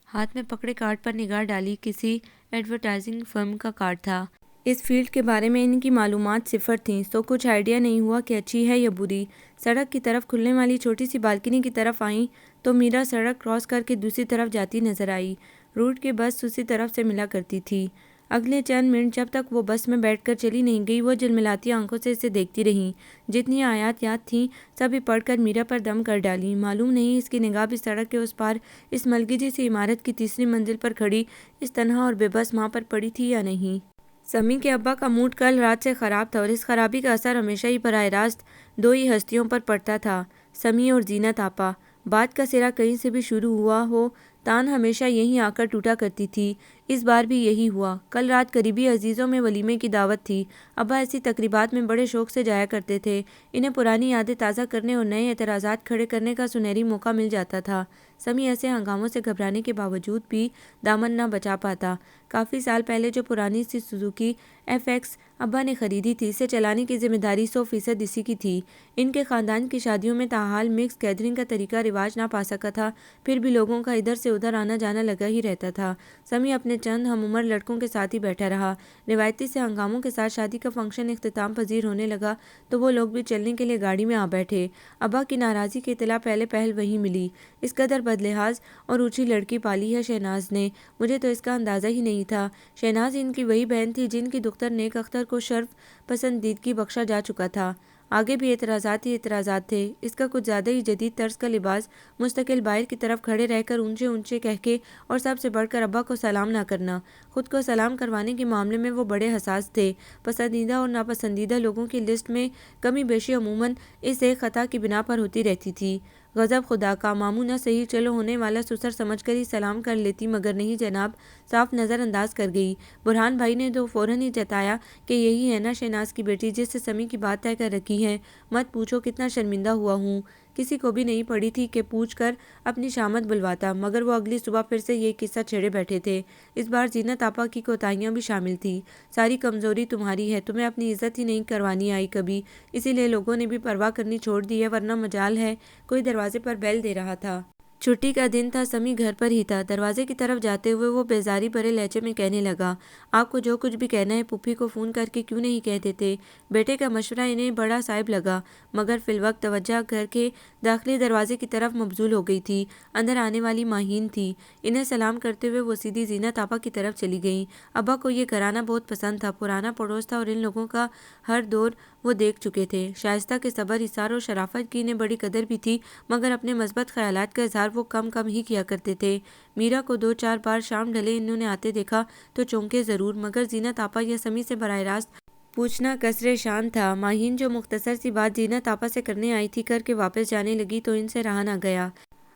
ہاتھ میں پکڑے کارڈ پر نگاہ ڈالی، کسی ایڈورٹائزنگ فرم کا کارڈ تھا۔ اس فیلڈ کے بارے میں ان کی معلومات صفر تھیں، سو کچھ آئیڈیا نہیں ہوا کہ اچھی ہے یا بری۔ سڑک کی طرف کھلنے والی چھوٹی سی بالکنی کی طرف آئیں تو میرا سڑک کراس کر کے دوسری طرف جاتی نظر آئی۔ روٹ کی بس اسی طرف سے ملا کرتی تھی۔ اگلے چند منٹ جب تک وہ بس میں بیٹھ کر چلی نہیں گئی، وہ جلملاتی آنکھوں سے اسے دیکھتی رہیں۔ جتنی آیات یاد تھیں سبھی پڑھ کر میرا پر دم کر ڈالیں۔ معلوم نہیں اس کی نگاہ بھی سڑک کے اس پار اس ملگیجی سی عمارت کی تیسری منزل پر کھڑی اس تنہا اور بے بس ماں پر پڑی تھی یا نہیں۔ سمی کے ابا کا موڈ کل رات سے خراب تھا اور اس خرابی کا اثر ہمیشہ ہی براہ راست 2 ہی ہستیوں پر پڑتا تھا، سمی اور زینت آپا۔ بات کا سرا کہیں سے بھی شروع ہوا ہو، تان ہمیشہ یہیں آ کر ٹوٹا کرتی تھی۔ اس بار بھی یہی ہوا۔ کل رات قریبی عزیزوں میں ولیمے کی دعوت تھی۔ ابا ایسی تقریبات میں بڑے شوق سے جایا کرتے تھے۔ انہیں پرانی یادیں تازہ کرنے اور نئے اعتراضات کھڑے کرنے کا سنہری موقع مل جاتا تھا۔ سمی ایسے ہنگاموں سے گھبرانے کے باوجود بھی دامن نہ بچا پاتا۔ کافی سال پہلے جو پرانی سی سوزوکی ایف ایکس ابا نے خریدی تھی، اسے چلانے کی ذمہ داری 100% اسی کی تھی۔ ان کے خاندان کی شادیوں میں تاحال مکس گیدرنگ کا طریقہ رواج نہ پا سکا تھا، پھر بھی لوگوں کا ادھر سے ادھر آنا جانا لگا ہی رہتا تھا۔ سمی اپنے چند ہم عمر لڑکوں کے ساتھ ہی بیٹھا رہا۔ روایتی سے ہنگاموں کے ساتھ شادی کا فنکشن اختتام پذیر ہونے لگا تو وہ لوگ بھی چلنے کے لیے گاڑی میں آ بیٹھے۔ ابا کی ناراضی کی اطلاع پہلے پہل وہیں ملی۔ اس قدر بدلحاظ اور اونچی لڑکی پالی ہے شہناز نے، مجھے تو اس کا اندازہ ہی نہیں تھا۔ شہناز ان کی وہی بہن تھی جن کی دختر نیک اختر کو شرف پسندیدگی بخشا جا چکا تھا۔ آگے بھی اعتراضات ہی اعتراضات تھے۔ اس کا کچھ زیادہ ہی جدید طرز کا لباس، مستقل باہر کی طرف کھڑے رہ کر اونچے اونچے کہکے اور سب سے بڑھ کر ابا کو سلام نہ کرنا۔ خود کو سلام کروانے کے معاملے میں وہ بڑے حساس تھے۔ پسندیدہ اور ناپسندیدہ لوگوں کی لسٹ میں کمی بیشی عموماً اس ایک خطا کی بنا پر ہوتی رہتی تھی، غضب خدا کا۔ ماموں نہ صحیح، چلو ہونے والا سسر سمجھ کر ہی سلام کر لیتی، مگر نہیں جناب، صاف نظر انداز کر گئی۔ برہان بھائی نے تو فوراً ہی جتایا کہ یہی ہے نا شہناز کی بیٹی جس سے سمی کی بات طے کر رکھی ہے۔ مت پوچھو کتنا شرمندہ ہوا ہوں۔ کسی کو بھی نہیں پڑی تھی کہ پوچھ کر اپنی شامت بلواتا، مگر وہ اگلی صبح پھر سے یہ قصہ چھیڑے بیٹھے تھے۔ اس بار زینت آپا کی کوتاہیاں بھی شامل تھیں۔ ساری کمزوری تمہاری ہے، تمہیں اپنی عزت ہی نہیں کروانی آئی کبھی، اسی لیے لوگوں نے بھی پرواہ کرنی چھوڑ دی ہے، ورنہ مجال ہے۔ کوئی دروازے پر بیل دے رہا تھا۔ چھٹی کا دن تھا، سمی گھر پر ہی تھا۔ دروازے کی طرف جاتے ہوئے وہ بیزاری بھرے لہجے میں کہنے لگا، آپ کو جو کچھ بھی کہنا ہے پھوپھی کو فون کر کے کیوں نہیں کہہ دیتے؟ بیٹے کا مشورہ انہیں بڑا صائب لگا، مگر فی الوقت توجہ گھر کے داخلی دروازے کی طرف مبذول ہو گئی تھی۔ اندر آنے والی ماہین تھی۔ انہیں سلام کرتے ہوئے وہ سیدھی زینت آپا کی طرف چلی گئیں۔ ابا کو یہ گھرانہ بہت پسند تھا، پرانا پڑوس تھا اور ان لوگوں کا ہر دور وہ دیکھ چکے تھے۔ شائستہ کے صبر، ایثار اور شرافت کی انہیں بڑی قدر بھی تھی، مگر اپنے مثبت خیالات کا اظہار وہ کم ہی کیا کرتے تھے۔ میرا کو 2-4 بار شام ڈھلے انہوں نے آتے دیکھا تو چونکے ضرور، مگر زینت آپا یا سمی سے براہ راست پوچھنا کسرِ شان تھا۔ ماہین جو مختصر سی بات زینت آپا سے کرنے آئی تھی کر کے واپس جانے لگی تو ان سے رہا نہ گیا۔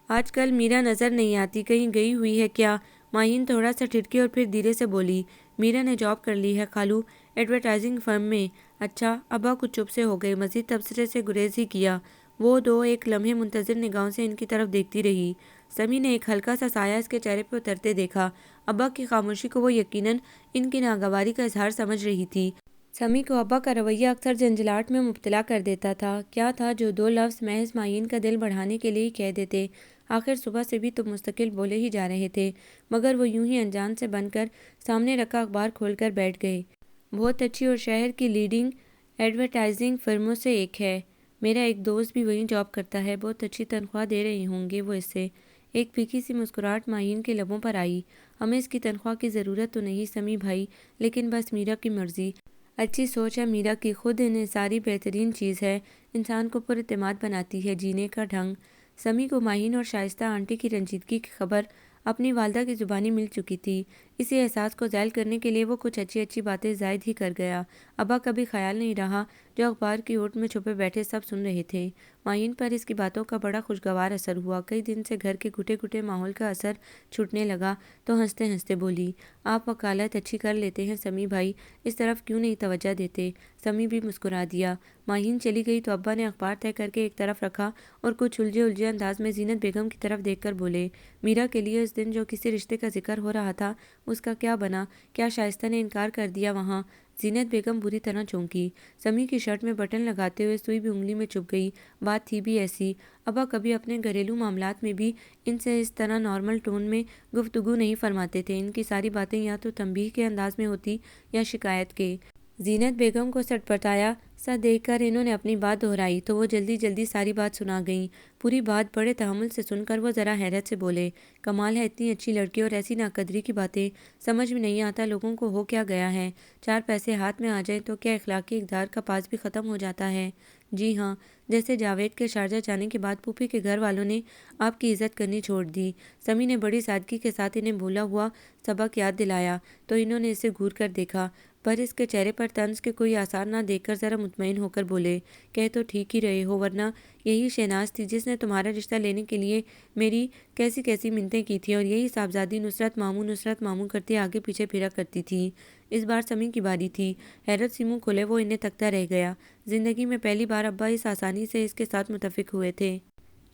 آج کل میرا نظر نہیں آتی، کہیں گئی ہوئی ہے کیا؟ ماہین تھوڑا سا ٹھٹکی اور پھر دھیرے سے بولی، میرا نے جاب کر لی ہے خالو، ایڈورٹائزنگ فرم میں۔ اچھا؟ ابا کچھ چپ سے ہو گئے، مزید تبصرے سے گریز ہی کیا۔ وہ دو ایک لمحے منتظر نگاہوں سے ان کی طرف دیکھتی رہی۔ سمی نے ایک ہلکا سا سایہ اس کے چہرے پہ اترتے دیکھا۔ ابا کی خاموشی کو وہ یقیناً ان کی ناگواری کا اظہار سمجھ رہی تھی۔ سمی کو ابا کا رویہ اکثر جھنجھلاہٹ میں مبتلا کر دیتا تھا۔ کیا تھا جو 2 لفظ محض ماہین کا دل بڑھانے کے لیے کہہ دیتے؟ آخر صبح سے بھی تو مستقل بولے ہی جا رہے تھے، مگر وہ یوں ہی انجان سے بن کر سامنے رکھا اخبار کھول کر بیٹھ گئے۔ بہت اچھی اور شہر کی لیڈنگ ایڈورٹائزنگ فرموں سے ایک ہے، میرا ایک دوست بھی وہیں جاب کرتا ہے، بہت اچھی تنخواہ دے رہے ہوں گے وہ اس سے۔ ایک پھیکی سی مسکراہٹ ماہین کے لبوں پر آئی۔ ہمیں اس کی تنخواہ کی ضرورت تو نہیں سمی بھائی، لیکن بس میرا کی مرضی۔ اچھی سوچ ہے میرا کی، خود انحصاری بہترین چیز ہے، انسان کو پر اعتماد بناتی ہے، جینے کا ڈھنگ۔ سمی کو ماہین اور شائستہ آنٹی کی رنجیدگی کی خبر اپنی والدہ کی زبانی مل چکی تھی۔ اسی احساس کو ذیل کرنے کے لیے وہ کچھ اچھی باتیں زائد ہی کر گیا۔ ابا کا بھی خیال نہیں رہا جو اخبار کی اوٹ میں چھپے بیٹھے سب سن رہے تھے۔ ماہین پر اس کی باتوں کا بڑا خوشگوار اثر ہوا۔ کئی دن سے گھر کے گھٹے گھٹے ماحول کا اثر چھوٹنے لگا تو ہنستے ہنستے بولی، آپ وکالت اچھی کر لیتے ہیں سمی بھائی، اس طرف کیوں نہیں توجہ دیتے؟ سمی بھی مسکرا دیا۔ ماہین چلی گئی تو ابا نے اخبار طے کر کے ایک طرف رکھا اور کچھ الجھے انداز میں زینت بیگم کی طرف دیکھ کر بولے، میرا کے لیے اس دن جو کسی رشتے کا ذکر ہو رہا تھا اس کا کیا بنا؟ کیا شائستہ نے انکار کر دیا وہاں؟ زینت بیگم بری طرح چونکی۔ سمی کی شرٹ میں بٹن لگاتے ہوئے سوئی بھی انگلی میں چبھ گئی۔ بات تھی بھی ایسی، ابا کبھی اپنے گھریلو معاملات میں بھی ان سے اس طرح نارمل ٹون میں گفتگو نہیں فرماتے تھے۔ ان کی ساری باتیں یا تو تنبیہ کے انداز میں ہوتی یا شکایت کے۔ زینت بیگم کو سٹپٹایا سا دیکھ کر انہوں نے اپنی بات دہرائی تو وہ جلدی ساری بات سنا گئیں۔ پوری بات بڑے تحمل سے سن کر وہ ذرا حیرت سے بولے، کمال ہے، اتنی اچھی لڑکی اور ایسی ناقدری کی باتیں، سمجھ میں نہیں آتا لوگوں کو ہو کیا گیا ہے، 4 پیسے ہاتھ میں آ جائیں تو کیا اخلاقی اقدار کا پاس بھی ختم ہو جاتا ہے؟ جی ہاں، جیسے جاوید کے شارجہ جانے کے بعد پھوپھی کے گھر والوں نے آپ کی عزت کرنی چھوڑ دی۔ سمی نے بڑی سادگی کے ساتھ انہیں بھولا ہوا سبق یاد دلایا تو انہوں نے اسے گھور کر دیکھا، پر اس کے چہرے پر طنز کے کوئی آثار نہ دیکھ کر ذرا مطمئن ہو کر بولے، کہہ تو ٹھیک ہی رہے ہو، ورنہ یہی شہناز تھی جس نے تمہارا رشتہ لینے کے لیے میری کیسی منتیں کی تھی، اور یہی صاحبزادی نصرت ماموں کرتے آگے پیچھے پھرا کرتی تھی۔ اس بار سمی کی باری تھی۔ حیرت سی منہ کھولے وہ انہیں تکتا رہ گیا۔ زندگی میں پہلی بار ابا اس آسانی سے اس کے ساتھ متفق ہوئے تھے۔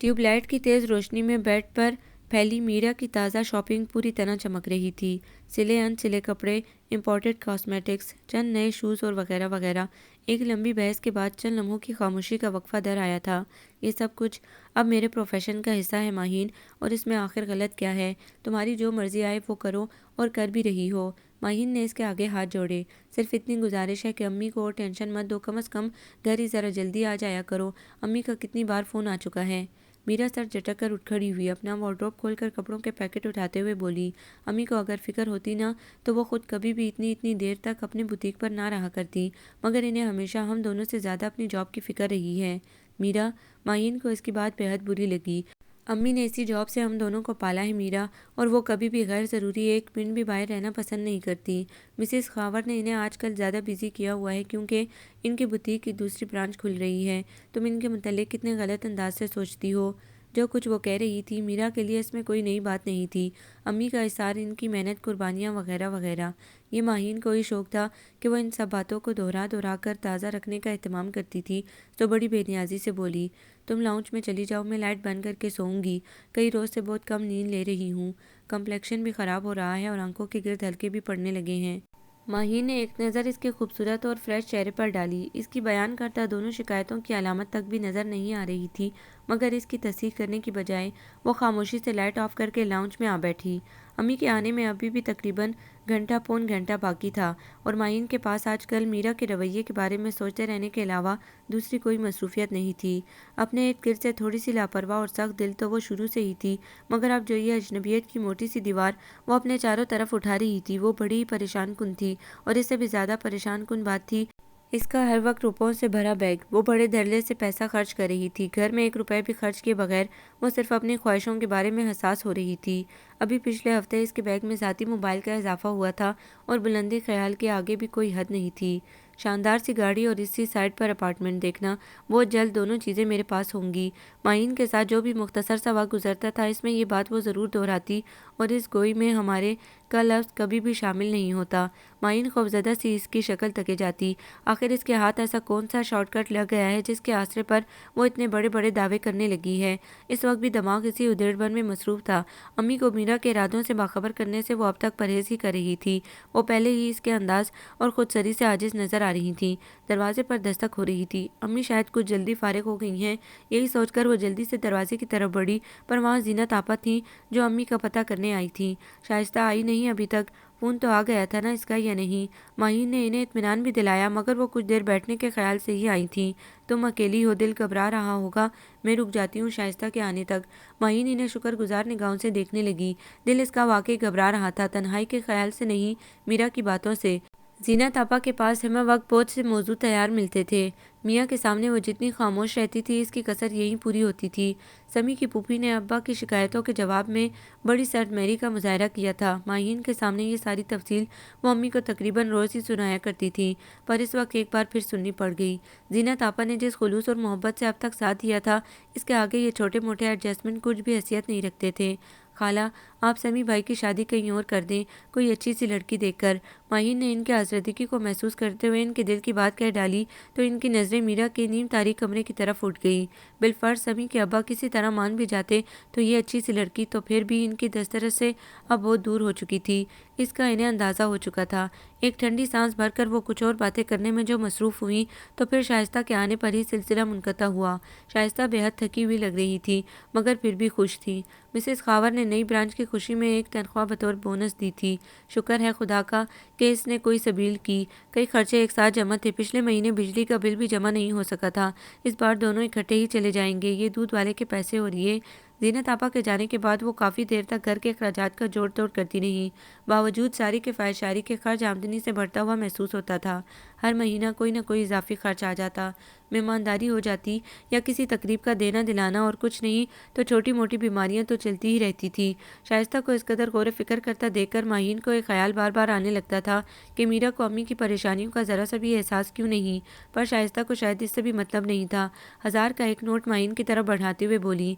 ٹیوب لائٹ کی تیز روشنی میں بیڈ پر پھیلی میرا کی تازہ شاپنگ پوری طرح چمک رہی تھی۔ سلے ان سلے کپڑے، امپورٹڈ کاسمیٹکس، چند نئے شوز اور وغیرہ وغیرہ۔ ایک لمبی بحث کے بعد چند لمحوں کی خاموشی کا وقفہ در آیا تھا۔ یہ سب کچھ اب میرے پروفیشن کا حصہ ہے ماہین، اور اس میں آخر غلط کیا ہے؟ تمہاری جو مرضی آئے وہ کرو، اور کر بھی رہی ہو۔ ماہین نے اس کے آگے ہاتھ جوڑے، صرف اتنی گزارش ہے کہ امی کو اور ٹینشن مت دو، کم از کم گھر ہی ذرا جلدی آ جایا کرو، امی کا کتنی بار فون آ چکا ہے۔ میرا سر جھٹک کر اٹھ کھڑی ہوئی، اپنا وارڈروب کھول کر کپڑوں کے پیکٹ اٹھاتے ہوئے بولی، امی کو اگر فکر ہوتی نا تو وہ خود کبھی بھی اتنی دیر تک اپنے بوتیک پر نہ رہا کرتی، مگر انہیں ہمیشہ ہم دونوں سے زیادہ اپنی جاب کی فکر رہی ہے۔ میرا، ماہین کو اس کی بات بے حد بری لگی۔ امی نے اسی جاب سے ہم دونوں کو پالا ہے میرا، اور وہ کبھی بھی غیر ضروری ایک منٹ بھی باہر رہنا پسند نہیں کرتی۔ مسز خاور نے انہیں آج کل زیادہ بزی کیا ہوا ہے کیونکہ ان کی بوتیک کی دوسری برانچ کھل رہی ہے۔ تم ان کے متعلق کتنے غلط انداز سے سوچتی ہو۔ جو کچھ وہ کہہ رہی تھی میرا کے لیے اس میں کوئی نئی بات نہیں تھی۔ امی کا اثار، ان کی محنت، قربانیاں وغیرہ وغیرہ۔ یہ ماہین کو ہی شوق تھا کہ وہ ان سب باتوں کو دہرا کر تازہ رکھنے کا اہتمام کرتی تھی تو بڑی بے نیازی سے بولی، تم لاؤنج میں چلی جاؤ، میں لائٹ بند کر کے سوؤں گی، کئی روز سے بہت کم نیند لے رہی ہوں، کمپلیکشن بھی خراب ہو رہا ہے اور آنکھوں کے گرد ہلکے بھی پڑنے لگے ہیں۔ ماہی نے ایک نظر اس کے خوبصورت اور فریش چہرے پر ڈالی۔ اس کی بیان کردہ دونوں شکایتوں کی علامت تک بھی نظر نہیں آ رہی تھی، مگر اس کی تصدیق کرنے کی بجائے وہ خاموشی سے لائٹ آف کر کے لاؤنج میں آ بیٹھی۔ امی کے آنے میں ابھی بھی تقریباً گھنٹہ پون گھنٹہ باقی تھا، اور ماہین کے پاس آج کل میرا کے رویے کے بارے میں سوچتے رہنے کے علاوہ دوسری کوئی مصروفیت نہیں تھی۔ اپنے ارد گرد سے تھوڑی سی لاپرواہ اور سخت دل تو وہ شروع سے ہی تھی، مگر اب جو یہ اجنبیت کی موٹی سی دیوار وہ اپنے چاروں طرف اٹھا رہی تھی، وہ بڑی ہی پریشان کن تھی۔ اور اس سے بھی زیادہ پریشان کن بات تھی اس کا ہر وقت روپوں سے بھرا بیگ۔ وہ بڑے دھڑلے سے پیسہ خرچ کر رہی تھی، گھر میں 1 روپے بھی خرچ کیے بغیر وہ صرف اپنی خواہشوں کے بارے میں حساس ہو رہی تھی۔ ابھی پچھلے ہفتے اس کے بیگ میں ذاتی موبائل کا اضافہ ہوا تھا، اور بلندی خیال کے آگے بھی کوئی حد نہیں تھی۔ شاندار سی گاڑی اور اسی سائٹ پر اپارٹمنٹ دیکھنا، بہت جلد دونوں چیزیں میرے پاس ہوں گی۔ ماہین کے ساتھ جو بھی مختصر سا وقت گزرتا تھا، اس میں یہ بات وہ ضرور دہراتی، اور اس گوئی میں ہمارے کا لفظ کبھی بھی شامل نہیں ہوتا۔ ماہین خوفزدہ سی اس کی شکل تکے جاتی۔ آخر اس کے ہاتھ ایسا کون سا شارٹ کٹ لگ گیا ہے جس کے آسرے پر وہ اتنے بڑے بڑے دعوے کرنے لگی ہے؟ اس وقت بھی دماغ اسی ادھیڑ بن میں مصروف تھا۔ امی کو میرا کے ارادوں سے باخبر کرنے سے وہ اب تک پرہیز ہی کر رہی تھی۔ وہ پہلے ہی اس کے انداز اور خود سری سے عاجز نظر آ رہی تھیں۔ دروازے پر دستک ہو رہی تھی۔ امی شاید کچھ جلدی فارغ ہو گئی ہیں، یہی سوچ کر وہ جلدی سے دروازے کی طرف بڑھی، پر وہاں زینت آپا تھیں جو امی کا پتہ کرنے آئی تھیں۔ شائستہ آئی نہیں ابھی تک؟ فون تو آ گیا تھا نا اس کا یا نہیں؟ ماہین نے انہیں اطمینان بھی دلایا، مگر وہ کچھ دیر بیٹھنے کے خیال سے ہی آئی تھیں۔ تم اکیلی ہو، دل گھبرا رہا ہوگا، میں رک جاتی ہوں شائستہ کے آنے تک۔ ماہین انہیں شکر گزار نگاہوں سے دیکھنے لگی۔ دل اس کا واقعی گھبرا رہا تھا، تنہائی کے خیال سے نہیں، میرا کی باتوں سے۔ زینت آپا کے پاس ہمہ وقت بہت سے موضوع تیار ملتے تھے۔ میاں کے سامنے وہ جتنی خاموش رہتی تھی، اس کی کسر یہی پوری ہوتی تھی۔ سمی کی پھوپھی نے ابا کی شکایتوں کے جواب میں بڑی سرد مہری کا مظاہرہ کیا تھا۔ ماہین کے سامنے یہ ساری تفصیل وہ امی کو تقریباً روز ہی سنایا کرتی تھی، پر اس وقت ایک بار پھر سننی پڑ گئی۔ زینت آپا نے جس خلوص اور محبت سے اب تک ساتھ دیا تھا، اس کے آگے یہ چھوٹے موٹے ایڈجسٹمنٹ کچھ بھی حیثیت نہیں رکھتے تھے۔ خالہ، آپ سمی بھائی کی شادی کہیں اور کر دیں، کوئی اچھی سی لڑکی دیکھ کر۔ ماہین نے ان کے آزردگی کو محسوس کرتے ہوئے ان کے دل کی بات کہہ ڈالی تو ان کی نظریں میرا کے نیم تاریک کمرے کی طرف اٹھ گئی۔ بالفرض سمی کے ابا کسی طرح مان بھی جاتے تو یہ اچھی سی لڑکی تو پھر بھی ان کی دسترس سے اب بہت دور ہو چکی تھی، اس کا انہیں اندازہ ہو چکا تھا۔ ایک ٹھنڈی سانس بھر کر وہ کچھ اور باتیں کرنے میں جو مصروف ہوئیں تو پھر شائستہ کے آنے پر ہی سلسلہ منقطع ہوا۔ شائستہ بے حد تھکی ہوئی لگ رہی تھی، مگر پھر بھی خوش تھی۔ مسز خاور نے نئی برانچ کی خوشی میں ایک تنخواہ بطور بونس دی تھی۔ شکر ہے خدا کا کہ اس نے کوئی سبیل کی۔ کئی خرچے ایک ساتھ جمع تھے، پچھلے مہینے بجلی کا بل بھی جمع نہیں ہو سکا تھا، اس بار دونوں اکٹھے ہی چلے جائیں گے، یہ دودھ والے کے پیسے اور یہ۔ زینت آپا کے جانے کے بعد وہ کافی دیر تک گھر کے اخراجات کا جوڑ توڑ کرتی رہی۔ باوجود ساری کفایت شاری کے خرچ آمدنی سے بڑھتا ہوا محسوس ہوتا تھا۔ ہر مہینہ کوئی نہ کوئی اضافی خرچ آ جاتا، مہمانداری ہو جاتی یا کسی تقریب کا دینا دلانا، اور کچھ نہیں تو چھوٹی موٹی بیماریاں تو چلتی ہی رہتی تھی۔ شائستہ کو اس قدر غور و فکر کرتا دیکھ کر ماہین کو ایک خیال بار بار آنے لگتا تھا کہ میرا کو امی کی پریشانیوں کا ذرا سا بھی احساس کیوں نہیں، پر شائستہ کو شاید اس سے بھی مطلب نہیں تھا۔ 1000 کا ایک نوٹ ماہین کی طرف بڑھاتے ہوئے بولی،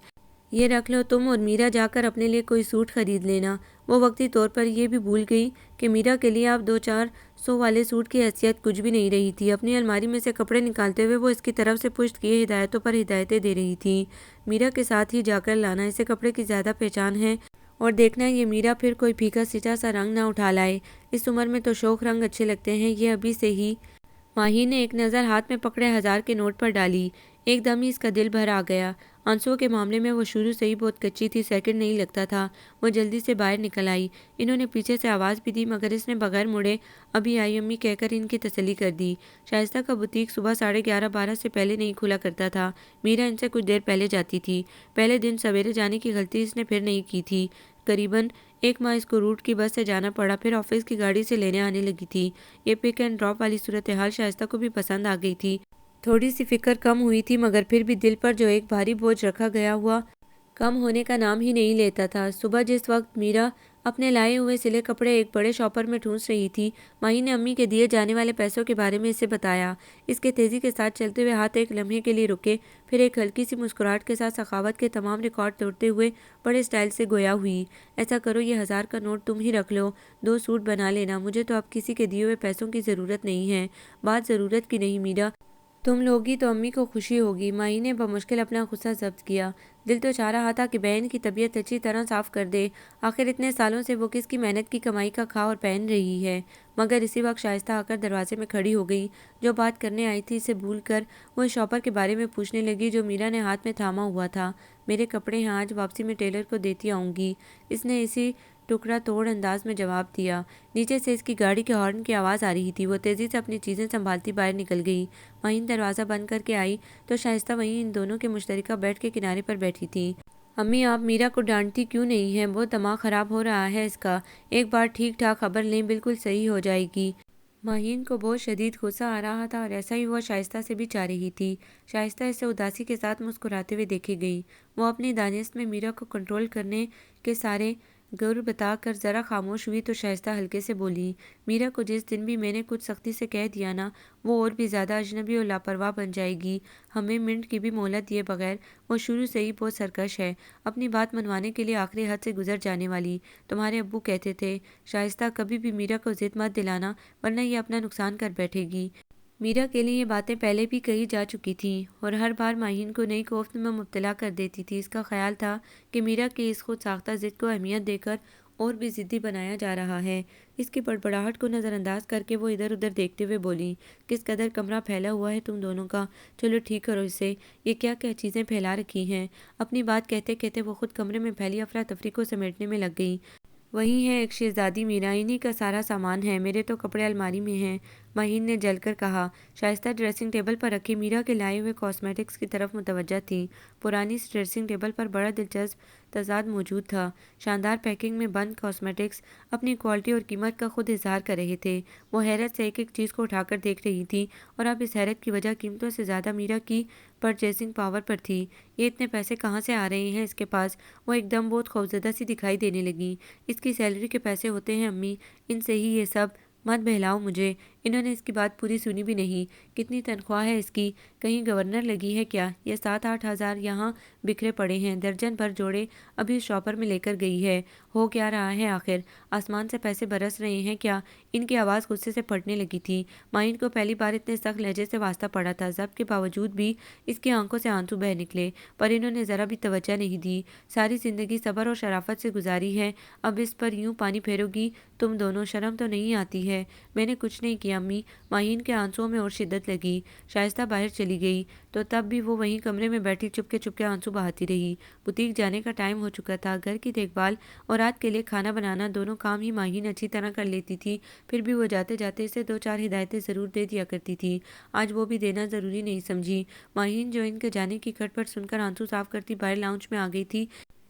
یہ رکھ لو، تم اور میرا جا کر اپنے لیے کوئی سوٹ خرید لینا۔ وہ وقتی طور پر یہ بھی بھول گئی کہ میرا کے لیے اب 200-400 والے سوٹ کی حیثیت کچھ بھی نہیں رہی تھی۔ اپنی الماری میں سے کپڑے نکالتے ہوئے وہ اس کی طرف سے پشت کیے ہدایتوں پر ہدایتیں دے رہی تھی۔ میرا کے ساتھ ہی جا کر لانا، اسے کپڑے کی زیادہ پہچان ہے، اور دیکھنا یہ میرا پھر کوئی پھیکا سیچا سا رنگ نہ اٹھا لائے، اس عمر میں تو شوخ رنگ اچھے لگتے ہیں، یہ ابھی سے ہی۔ ماہین نے ایک نظر ہاتھ میں پکڑے 1000 کے نوٹ پر ڈالی۔ ایک دم ہی اس کا دل بھر آ گیا۔ آنسوؤں کے معاملے میں وہ شروع سے ہی بہت کچی تھی، سیکنڈ نہیں لگتا تھا۔ وہ جلدی سے باہر نکل آئی۔ انہوں نے پیچھے سے آواز بھی دی، مگر اس نے بغیر مڑے ابھی آئی امی کہہ کر ان کی تسلی کر دی۔ شائستہ کا بوتیک صبح 11:30-12 سے پہلے نہیں کھلا کرتا تھا۔ میرا ان سے کچھ دیر پہلے جاتی تھی۔ پہلے دن سویرے جانے کی غلطی اس نے پھر نہیں کی تھی۔ قریباً 1 ماہ اس کو روٹ کی بس سے جانا پڑا، پھر آفس کی گاڑی سے لینے آنے لگی تھی۔ یہ پک اینڈ ڈراپ والی صورتحال شائستہ کو بھی پسند آ گئی تھی۔ تھوڑی سی فکر کم ہوئی تھی، مگر پھر بھی دل پر جو ایک بھاری بوجھ رکھا گیا ہوا کم ہونے کا نام ہی نہیں لیتا تھا۔ صبح جس وقت میرا اپنے لائے ہوئے سلے کپڑے ایک بڑے شاپر میں ٹھونس رہی تھی، ماہی نے امی کے دیے جانے والے پیسوں کے بارے میں اسے بتایا۔ اس کے تیزی کے ساتھ چلتے ہوئے ہاتھ ایک لمحے کے لیے رکے، پھر ایک ہلکی سی مسکراہٹ کے ساتھ سخاوت کے تمام ریکارڈ توڑتے ہوئے بڑے سٹائل سے گویا ہوئی، ایسا کرو یہ 1000 کا نوٹ تم ہی رکھ لو، 2 سوٹ بنا لینا، مجھے تو اب کسی کے دیے ہوئے پیسوں کی ضرورت نہیں ہے۔ بات ضرورت کی نہیں میرا، تم لوگی تو امی کو خوشی ہوگی۔ ماہی نے بمشکل اپنا غصہ ضبط کیا۔ دل تو چاہ رہا تھا کہ بہن کی طبیعت اچھی طرح صاف کر دے، آخر اتنے سالوں سے وہ کس کی محنت کی کمائی کا کھا اور پہن رہی ہے۔ مگر اسی وقت شائستہ آ کر دروازے میں کھڑی ہو گئی۔ جو بات کرنے آئی تھی اسے بھول کر وہ شاپر کے بارے میں پوچھنے لگی جو میرا نے ہاتھ میں تھاما ہوا تھا۔ میرے کپڑے ہیں، آج واپسی میں ٹیلر کو دیتی آؤں گی، اس نے اسی ٹکڑا توڑ انداز میں جواب دیا۔ نیچے سے اس کی گاڑی کے ہارن کی آواز آ رہی تھی۔ وہ تیزی سے اپنی چیزیں سنبھالتی باہر نکل گئی۔ مہین دروازہ بند کر کے آئی تو شائستہ وہیں ان دونوں کے مشترکہ بیڈ کے کنارے پر بیٹھی تھی۔ امی آپ میرا کو ڈانٹتی کیوں نہیں ہیں؟ بہت دماغ خراب ہو رہا ہے اس کا، ایک بار ٹھیک ٹھاک خبر لیں، بالکل صحیح ہو جائے گی۔ مہین کو بہت شدید غصہ آ رہا تھا اور ایسا ہی وہ شائستہ سے بھی چاہ رہی تھی۔ شائستہ اسے اداسی کے ساتھ مسکراتے ہوئے دیکھی گئی۔ وہ اپنی دانست میں میرا کو کنٹرول کرنے کے سارے گر بتا کر ذرا خاموش ہوئی تو شائستہ ہلکے سے بولی، میرا کو جس دن بھی میں نے کچھ سختی سے کہہ دیا نا، وہ اور بھی زیادہ اجنبی اور لاپرواہ بن جائے گی۔ ہمیں منٹ کی بھی مہلت دیے بغیر وہ شروع سے ہی بہت سرکش ہے، اپنی بات منوانے کے لیے آخری حد سے گزر جانے والی۔ تمہارے ابو کہتے تھے شائستہ کبھی بھی میرا کو ضد مت دلانا ورنہ یہ اپنا نقصان کر بیٹھے گی۔ میرا کے لیے یہ باتیں پہلے بھی کہی جا چکی تھیں اور ہر بار مہین کو نئی کوفت میں مبتلا کر دیتی تھی۔ اس کا خیال تھا کہ میرا کی اس خود ساختہ ضد کو اہمیت دے کر اور بھی ضدی بنایا جا رہا ہے۔ اس کی بڑبڑاہٹ کو نظر انداز کر کے وہ ادھر ادھر دیکھتے ہوئے بولی، کس قدر کمرہ پھیلا ہوا ہے تم دونوں کا، چلو ٹھیک کرو اسے، یہ کیا کیا چیزیں پھیلا رکھی ہیں۔ اپنی بات کہتے کہتے وہ خود کمرے میں پھیلی افراتفری کو سمیٹنے میں لگ گئی۔ وہی ہے ایک شہزادی میرا، انہی کا سارا سامان ہے، میرے تو کپڑے الماری میں ہیں، مہین نے جل کر کہا۔ شائستہ ڈریسنگ ٹیبل پر رکھے میرا کے لائے ہوئے کاسمیٹکس کی طرف متوجہ تھی۔ پرانی سی ڈریسنگ ٹیبل پر بڑا دلچسپ تضاد موجود تھا۔ شاندار پیکنگ میں بند کاسمیٹکس اپنی کوالٹی اور قیمت کا خود اظہار کر رہے تھے۔ وہ حیرت سے ایک ایک چیز کو اٹھا کر دیکھ رہی تھی اور اب اس حیرت کی وجہ قیمتوں سے زیادہ میرا کی پرچیزنگ پاور پر تھی۔ یہ اتنے پیسے کہاں سے آ رہے ہیں اس کے پاس؟ وہ ایک دم بہت خوفزدہ سی دکھائی دینے لگی۔ اس کی سیلری کے پیسے ہوتے ہیں امی، ان سے ہی یہ سب، مت بہلاؤ مجھے۔ انہوں نے اس کی بات پوری سنی بھی نہیں۔ کتنی تنخواہ ہے اس کی؟ کہیں گورنر لگی ہے کیا؟ یہ 7-8 ہزار یہاں بکھرے پڑے ہیں، درجن بھر جوڑے ابھی اس شاپر میں لے کر گئی ہے۔ ہو کیا رہا ہے آخر؟ آسمان سے پیسے برس رہے ہیں کیا؟ ان کی آواز غصے سے پھٹنے لگی تھی۔ مائن کو پہلی بار اتنے سخت لہجے سے واسطہ پڑا تھا، ضبط کے باوجود بھی اس کی آنکھوں سے آنسو بہہ نکلے، پر انہوں نے ذرا بھی توجہ نہیں دی۔ ساری زندگی صبر اور شرافت سے گزاری ہے، اب اس پر یوں پانی پھیرو گی تم دونوں؟ شرم تو نہیں آتی ہے؟ میں نے کچھ نہیں کیا امی۔ مہین کے آنسوؤں میں اور شدت لگی۔ شائستہ باہر چلی گئی تو تب بھی وہ وہیں کمرے میں بیٹھی چپکے آنسو بہاتی رہی۔ بوتیک جانے کا ٹائم ہو چکا تھا۔ گھر کی دیکھ بھال اور رات کے لیے کھانا بنانا دونوں کام ہی مہین اچھی طرح کر لیتی تھی، پھر بھی وہ جاتے جاتے اسے 2-4 ہدایتیں ضرور دے دیا کرتی تھی۔ آج وہ بھی دینا ضروری نہیں سمجھی۔ مہین جو ان کے جانے کی کھٹ پٹ سن کر آنسو صاف کرتی باہر لاؤنج میں آ گئی تھی،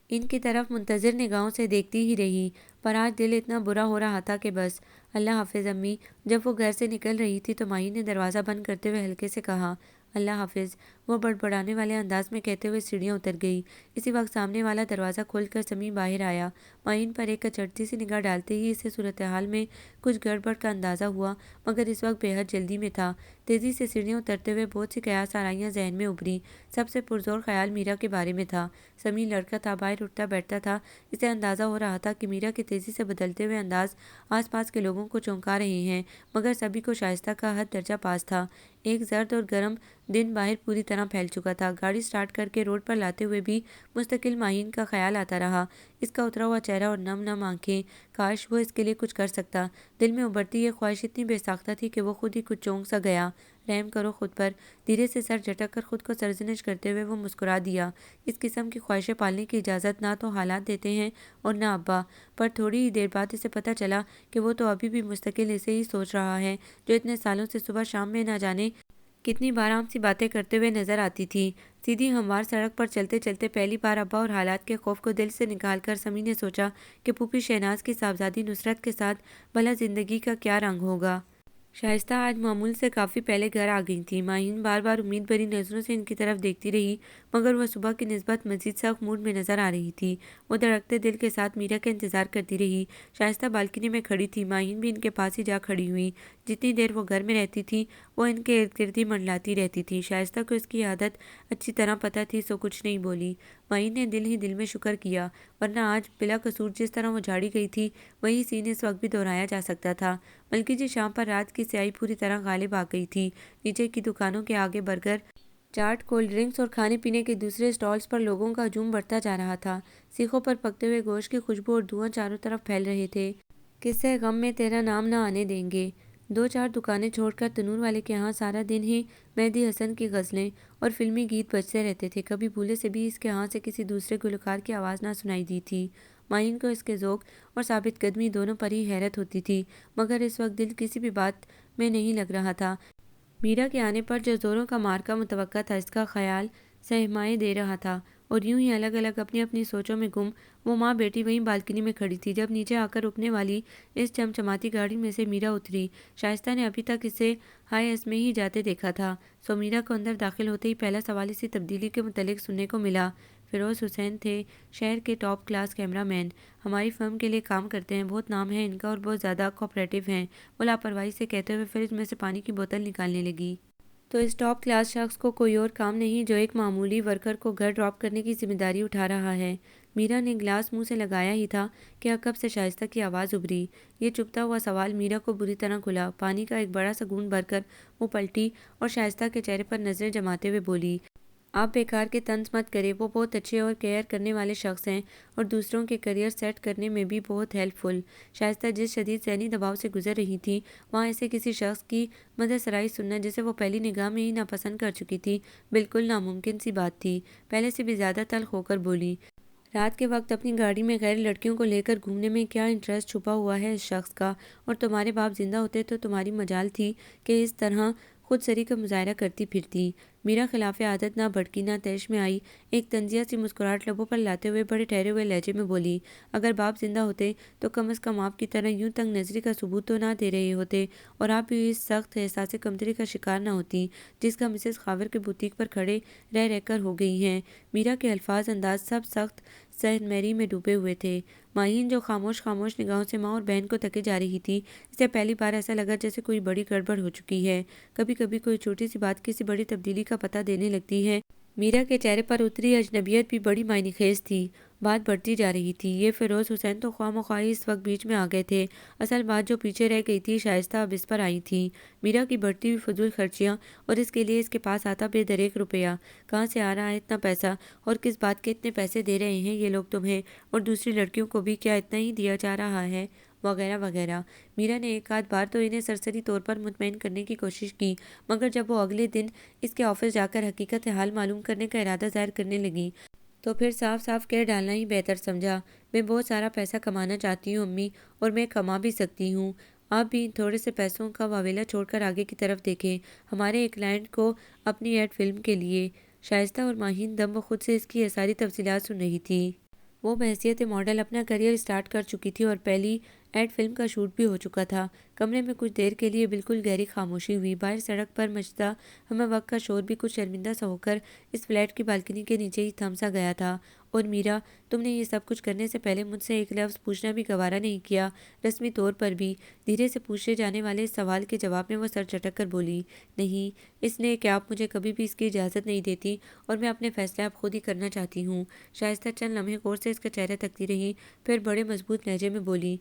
ان کی طرف منتظر نگاہوں سے دیکھتی ہی رہی، پر آج دل اتنا برا ہو رہا تھا کہ بس۔ اللہ حافظ امی۔ جب وہ گھر سے نکل رہی تھی تو مہین نے دروازہ بند کرتے ہوئے ہلکے سے کہا، اللہ حافظ، وہ بڑبڑانے والے انداز میں کہتے ہوئے سیڑھیاں اتر گئی۔ اسی وقت سامنے والا دروازہ کھول کر سمیع باہر آیا۔ مہین پر ایک اچڑتی سی نگاہ ڈالتے ہی اسے صورتحال میں کچھ گڑبڑ کا اندازہ ہوا، مگر اس وقت بے حد جلدی میں تھا۔ تیزی سے سیڑھیاں اترتے ہوئے بہت سی قیاس آرائیاں ذہن میں ابھریں۔ سب سے پرزور خیال میرا کے بارے میں تھا۔ سمیع لڑکا تھا، باہر اٹھتا بیٹھتا تھا، اسے اندازہ ہو رہا تھا کہ میرا کے تیزی سے بدلتے ہوئے انداز آس پاس کے لوگوں کو چونکا رہے ہیں، مگر سبھی کو شائستہ کا حد درجہ پاس تھا۔ ایک زرد اور گرم دن باہر پوری طرح پھیل چکا تھا۔ گاڑی سٹارٹ کر کے روڈ پر لاتے ہوئے بھی مستقل مہین کا خیال آتا رہا، اس کا اترا ہوا چہرہ اور نم نم آنکھیں، کاش وہ اس کے لیے کچھ کر سکتا۔ دل میں ابھرتی یہ خواہش اتنی بے ساختہ تھی کہ وہ خود ہی کچھ چونک سا گیا۔ رحم کرو خود پر۔ دھیرے سے سر جھٹک کر خود کو سرزنش کرتے ہوئے وہ مسکرا دیا۔ اس قسم کی خواہشیں پالنے کی اجازت نہ تو حالات دیتے ہیں اور نہ ابا، پر تھوڑی ہی دیر بعد اسے پتہ چلا کہ وہ تو ابھی بھی مستقل اسے ہی سوچ رہا ہے جو اتنے سالوں سے صبح شام میں نہ جانے کتنی بار عام سی باتیں کرتے ہوئے نظر آتی تھی۔ سیدھی ہموار سڑک پر چلتے چلتے پہلی بار ابا اور حالات کے خوف کو دل سے نکال کر سمیع نے سوچا کہ پھوپھی شہناز کی صاحبزادی نصرت کے ساتھ بھلا زندگی کا کیا رنگ ہوگا۔ شائستہ آج معمول سے کافی پہلے گھر آ گئی تھی۔ مہین بار بار امید بھری نظروں سے ان کی طرف دیکھتی رہی، مگر وہ صبح کی نسبت مزید سخت موڈ میں نظر آ رہی تھی۔ وہ دھڑکتے دل کے ساتھ میرا کا انتظار کرتی رہی۔ شائستہ بالکنی میں کھڑی تھی، مہین بھی ان کے پاس ہی جا کھڑی ہوئی۔ جتنی دیر وہ گھر میں رہتی تھی وہ ان کے ارد گرد ہی منڈلاتی رہتی تھی۔ شائستہ کو اس کی عادت اچھی طرح پتہ تھی، سو کچھ نہیں بولی۔ مہین نے دل ہی دل میں شکر کیا، ورنہ آج بلا قصور جس طرح وہ جھاڑی گئی تھی وہی سین اس وقت بھی دہرایا جا سکتا تھا۔ ملکی جی شام پر رات کی سیاہی پوری طرح غالب آ گئی تھی۔ نیچے کی دکانوں کے آگے برگر چاٹ، کولڈ ڈرنکس اور کھانے پینے کے دوسرے اسٹالز پر لوگوں کا ہجوم بڑھتا جا رہا تھا۔ سیخوں پر پکتے ہوئے گوشت کی خوشبو اور دھواں چاروں طرف پھیل رہے تھے۔ قصہ غم میں تیرا نام نہ آنے دیں گے۔ دو چار دکانیں چھوڑ کر تنور والے کے ہاں سارا دن ہی مہدی حسن کی غزلیں اور فلمی گیت بجتے رہتے تھے۔ کبھی بھولے سے بھی اس کے ہاں سے کسی دوسرے گلوکار کی آواز نہ سنائی دی تھی۔ ماہین کو اس کے ذوق اور ثابت قدمی دونوں پر ہی حیرت ہوتی تھی، مگر اس وقت دل کسی بھی بات میں نہیں لگ رہا تھا۔ میرا کے آنے پر جو زوروں کا مارکا متوقع تھا، اس کا خیال سہمائے دے رہا تھا، اور یوں ہی الگ الگ اپنی اپنی سوچوں میں گم وہ ماں بیٹی وہیں بالکنی میں کھڑی تھی جب نیچے آ کر رکنے والی اس چمچماتی گاڑی میں سے میرا اتری۔ شائستہ نے ابھی تک اسے ہائی ایس میں ہی جاتے دیکھا تھا، سو میرا کو اندر داخل ہوتے ہی پہلا سوال اسی تبدیلی کے متعلق سننے کو ملا۔ فیروز حسین تھے، شہر کے ٹاپ کلاس کیمرہ مین، ہماری فرم کے لیے کام کرتے ہیں، بہت نام ہے ان کا اور بہت زیادہ کوآپریٹو ہیں، وہ لاپرواہی سے کہتے ہوئے فریج میں سے پانی کی بوتل نکالنے لگی۔ تو اس ٹاپ کلاس شخص کو کوئی اور کام نہیں جو ایک معمولی ورکر کو گھر ڈراپ کرنے کی ذمہ داری اٹھا رہا ہے۔ میرا نے گلاس منہ سے لگایا ہی تھا کہ عقب سے شائستہ کی آواز ابھری۔ یہ چبھتا ہوا سوال میرا کو بری طرح کھلا۔ پانی کا ایک بڑا سا گھونٹ بھر کر وہ پلٹی اور شائستہ کے چہرے پر نظریں جماتے ہوئے بولی، آپ بیکار کے طنز مت کریں، وہ بہت اچھے اور کیئر کرنے والے شخص ہیں اور دوسروں کے کیریئر سیٹ کرنے میں بھی بہت ہیلپ فل۔ شائستہ جس شدید ذہنی دباؤ سے گزر رہی تھی، وہاں ایسے کسی شخص کی مدح سرائی سننا جسے وہ پہلی نگاہ میں ہی ناپسند کر چکی تھی، بالکل ناممکن سی بات تھی۔ پہلے سے بھی زیادہ تلخ ہو کر بولی، رات کے وقت اپنی گاڑی میں غیر لڑکیوں کو لے کر گھومنے میں کیا انٹرسٹ چھپا ہوا ہے اس شخص کا، اور تمہارے باپ زندہ ہوتے تو تمہاری مجال تھی کہ اس طرح خود سری کا مظاہرہ کرتی پھرتی۔ میرا خلاف عادت نہ بھڑکی نہ تیش میں آئی، ایک طنزیہ سی مسکراہٹ لبوں پر لاتے ہوئے بڑے ٹھہرے ہوئے لہجے میں بولی، اگر باپ زندہ ہوتے تو کم از کم آپ کی طرح یوں تنگ نظری کا ثبوت تو نہ دے رہے ہوتے، اور آپ بھی اس سخت احساس کمتری کا شکار نہ ہوتی جس کا مسز خاور کے بوتیک پر کھڑے رہ کر ہو گئی ہیں۔ میرا کے الفاظ انداز سب سخت سہنمیری میں ڈوبے ہوئے تھے۔ ماہین جو خاموش خاموش نگاہوں سے ماں اور بہن کو تکے جا رہی تھی، اسے پہلی بار ایسا لگا جیسے کوئی بڑی گڑبڑ ہو چکی ہے۔ کبھی کبھی کوئی چھوٹی سی بات کسی بڑی تبدیلی کا پتہ دینے لگتی ہے۔ میرا کے چہرے پر اتری اجنبیت بھی بڑی معنی خیز تھی۔ بات بڑھتی جا رہی تھی۔ یہ فیروز حسین تو خواہ مخواہ اس وقت بیچ میں آ گئے تھے۔ اصل بات جو پیچھے رہ گئی تھی، شائستہ اب اس پر آئی تھی۔ میرا کی بڑھتی ہوئی فضول خرچیاں، اور اس کے لیے اس کے پاس آتا بے دریغ روپیہ، کہاں سے آ رہا ہے اتنا پیسہ، اور کس بات کے اتنے پیسے دے رہے ہیں یہ لوگ تمہیں، اور دوسری لڑکیوں کو بھی کیا اتنا ہی دیا جا رہا ہے، وغیرہ وغیرہ۔ میرا نے ایک آدھ بار تو انہیں سرسری طور پر مطمئن کرنے کی کوشش کی، مگر جب وہ اگلے دن اس کے آفس جا کر حقیقت حال معلوم کرنے کا ارادہ ظاہر کرنے لگی تو پھر صاف صاف کہہ ڈالنا ہی بہتر سمجھا، میں بہت سارا پیسہ کمانا چاہتی ہوں امی، اور میں کما بھی سکتی ہوں۔ آپ بھی تھوڑے سے پیسوں کا واویلا چھوڑ کر آگے کی طرف دیکھیں، ہمارے ایک کلائنٹ کو اپنی ایڈ فلم کے لیے۔ شائستہ اور ماہین دم بخود سے اس کی یہ ساری تفصیلات سن رہی تھی۔ وہ بحیثیت ماڈل اپنا کیریئر سٹارٹ کر چکی تھی اور پہلی ایڈ فلم کا شوٹ بھی ہو چکا تھا۔ کمرے میں کچھ دیر کے لیے بالکل گہری خاموشی ہوئی۔ باہر سڑک پر مچتا ہمہ وقت کا شور بھی کچھ شرمندہ سا ہو کر اس فلیٹ کی بالکنی کے نیچے ہی تھم سا گیا تھا۔ اور میرا، تم نے یہ سب کچھ کرنے سے پہلے مجھ سے ایک لفظ پوچھنا بھی گوارا نہیں کیا، رسمی طور پر بھی؟ دھیرے سے پوچھے جانے والے اس سوال کے جواب میں وہ سر چٹک کر بولی، نہیں، اس لیے کہ آپ مجھے کبھی بھی اس کی اجازت نہیں دیتی، اور میں اپنے فیصلے اب خود ہی کرنا چاہتی ہوں۔ شائستہ چند لمحے غور سے اس کا چہرہ تکتی رہی، پھر بڑے مضبوط لہجے میں بولی،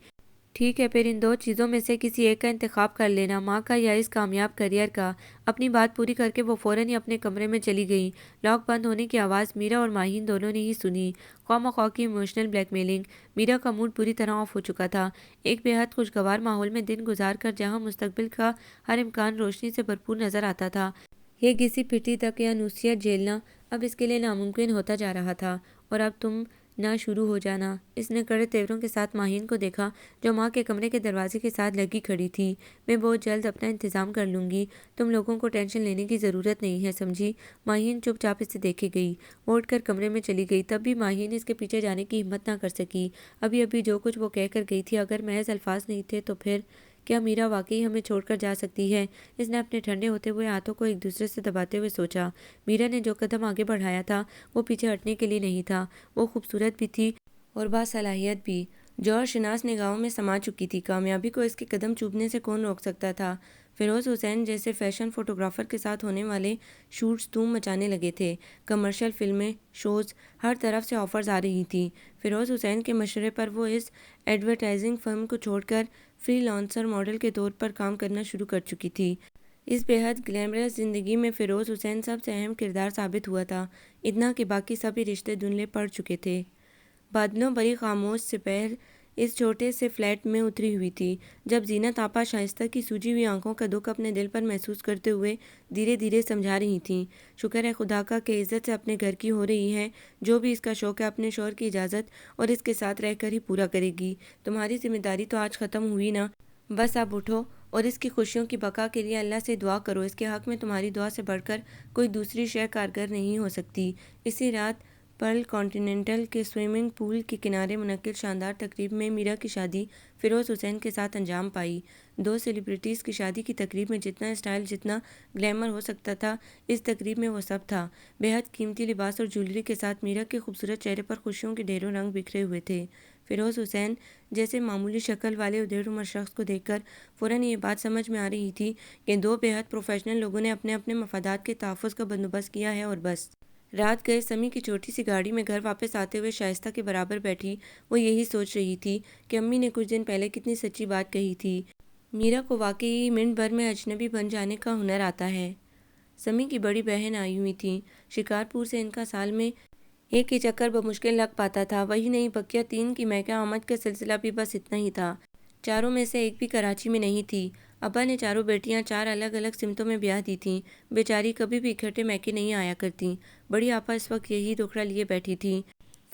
ٹھیک ہے، پھر ان دو چیزوں میں سے کسی ایک کا انتخاب کر لینا، ماں کا یا اس کامیاب کیریئر کا۔ اپنی بات پوری کر کے وہ فوراً ہی اپنے کمرے میں چلی گئی۔ لاک بند ہونے کی آواز میرا اور ماہین دونوں نے ہی سنی۔ خواہ مخواہ کی ایموشنل بلیک میلنگ۔ میرا کا موڈ پوری طرح آف ہو چکا تھا۔ ایک بے حد خوشگوار ماحول میں دن گزار کر جہاں مستقبل کا ہر امکان روشنی سے بھرپور نظر آتا تھا، یہ گھسی پٹی تک یا نوسیت جھیلنا اب اس کے لیے ناممکن ہوتا جا رہا تھا۔ اور اب تم نہ شروع ہو جانا۔ اس نے کڑے تیوروں کے ساتھ ماہین کو دیکھا جو ماں کے کمرے کے دروازے کے ساتھ لگی کھڑی تھی۔ میں بہت جلد اپنا انتظام کر لوں گی، تم لوگوں کو ٹینشن لینے کی ضرورت نہیں ہے، سمجھی؟ ماہین چپ چاپ اسے دیکھے گئی۔ وہ اٹھ کر کمرے میں چلی گئی، تب بھی ماہین اس کے پیچھے جانے کی ہمت نہ کر سکی۔ ابھی جو کچھ وہ کہہ کر گئی تھی اگر محض الفاظ نہیں تھے تو پھر کیا میرا واقعی ہمیں چھوڑ کر جا سکتی ہے؟ اس نے اپنے ٹھنڈے ہوتے ہوئے ہاتھوں کو ایک دوسرے سے دباتے ہوئے سوچا۔ میرا نے جو قدم آگے بڑھایا تھا وہ پیچھے ہٹنے کے لیے نہیں تھا۔ وہ خوبصورت بھی تھی اور باصلاحیت بھی، جوہر شناس نگاہوں میں سما چکی تھی۔ کامیابی کو اس کے قدم چومنے سے کون روک سکتا تھا؟ فیروز حسین جیسے فیشن فوٹوگرافر کے ساتھ ہونے والے شوٹس دھوم مچانے لگے تھے۔ کمرشل فلمیں، شوز، ہر طرف سے آفرز آ رہی تھیں۔ فیروز حسین کے مشورے پر وہ اس ایڈورٹائزنگ فرم کو چھوڑ کر فری لانسر ماڈل کے طور پر کام کرنا شروع کر چکی تھی۔ اس بے حد گلیمرس زندگی میں فیروز حسین سب سے اہم کردار ثابت ہوا تھا، اتنا کہ باقی سبھی رشتے دھندلے پڑ چکے تھے۔ بادلوں بھری خاموش سپہر اس چھوٹے سے فلیٹ میں اتری ہوئی تھی، جب زینت آپا شائستہ کی سوجی ہوئی آنکھوں کا دکھ اپنے دل پر محسوس کرتے ہوئے دھیرے دھیرے سمجھا رہی تھیں۔ شکر ہے خدا کا کہ عزت سے اپنے گھر کی ہو رہی ہے، جو بھی اس کا شوق ہے اپنے شوہر کی اجازت اور اس کے ساتھ رہ کر ہی پورا کرے گی۔ تمہاری ذمہ داری تو آج ختم ہوئی نا، بس اب اٹھو اور اس کی خوشیوں کی بقا کے لیے اللہ سے دعا کرو۔ اس کے حق میں تمہاری دعا سے بڑھ کر کوئی دوسری شے کارگر نہیں ہو سکتی۔ اسی رات پرل کانٹیننٹل کے سوئمنگ پول کے کنارے منعقد شاندار تقریب میں میرا کی شادی فیروز حسین کے ساتھ انجام پائی۔ دو سیلیبریٹیز کی شادی کی تقریب میں جتنا اسٹائل، جتنا گلیمر ہو سکتا تھا، اس تقریب میں وہ سب تھا۔ بے حد قیمتی لباس اور جویلری کے ساتھ میرا کے خوبصورت چہرے پر خوشیوں کے ڈھیروں رنگ بکھرے ہوئے تھے۔ فیروز حسین جیسے معمولی شکل والے ادھیڑ عمر شخص کو دیکھ کر فوراً یہ بات سمجھ میں آ رہی تھی کہ دو بے حد پروفیشنل لوگوں نے اپنے اپنے مفادات کے تحفظ کا بندوبست کیا ہے اور بس۔ رات گئے سمی کی چھوٹی سی گاڑی میں گھر واپس آتے ہوئے شائستہ کے برابر بیٹھی وہ یہی سوچ رہی تھی کہ امی نے کچھ دن پہلے کتنی سچی بات کہی تھی، میرا کو واقعی منٹ بھر میں اجنبی بن جانے کا ہنر آتا ہے۔ سمی کی بڑی بہن آئی ہوئی تھیں، شکارپور سے ان کا سال میں ایک ہی چکر بمشکل لگ پاتا تھا۔ وہی نہیں بقیہ 3 کی میکہ آمد کا سلسلہ بھی بس اتنا ہی تھا۔ چاروں میں سے ایک بھی کراچی میں نہیں تھی۔ ابا نے چاروں بیٹیاں 4 الگ الگ سمتوں میں بیاہ دی تھیں، بیچاری کبھی بھی اکٹھے میکے نہیں آیا کرتیں۔ بڑی آپا اس وقت یہی دکھڑا لیے بیٹھی تھیں،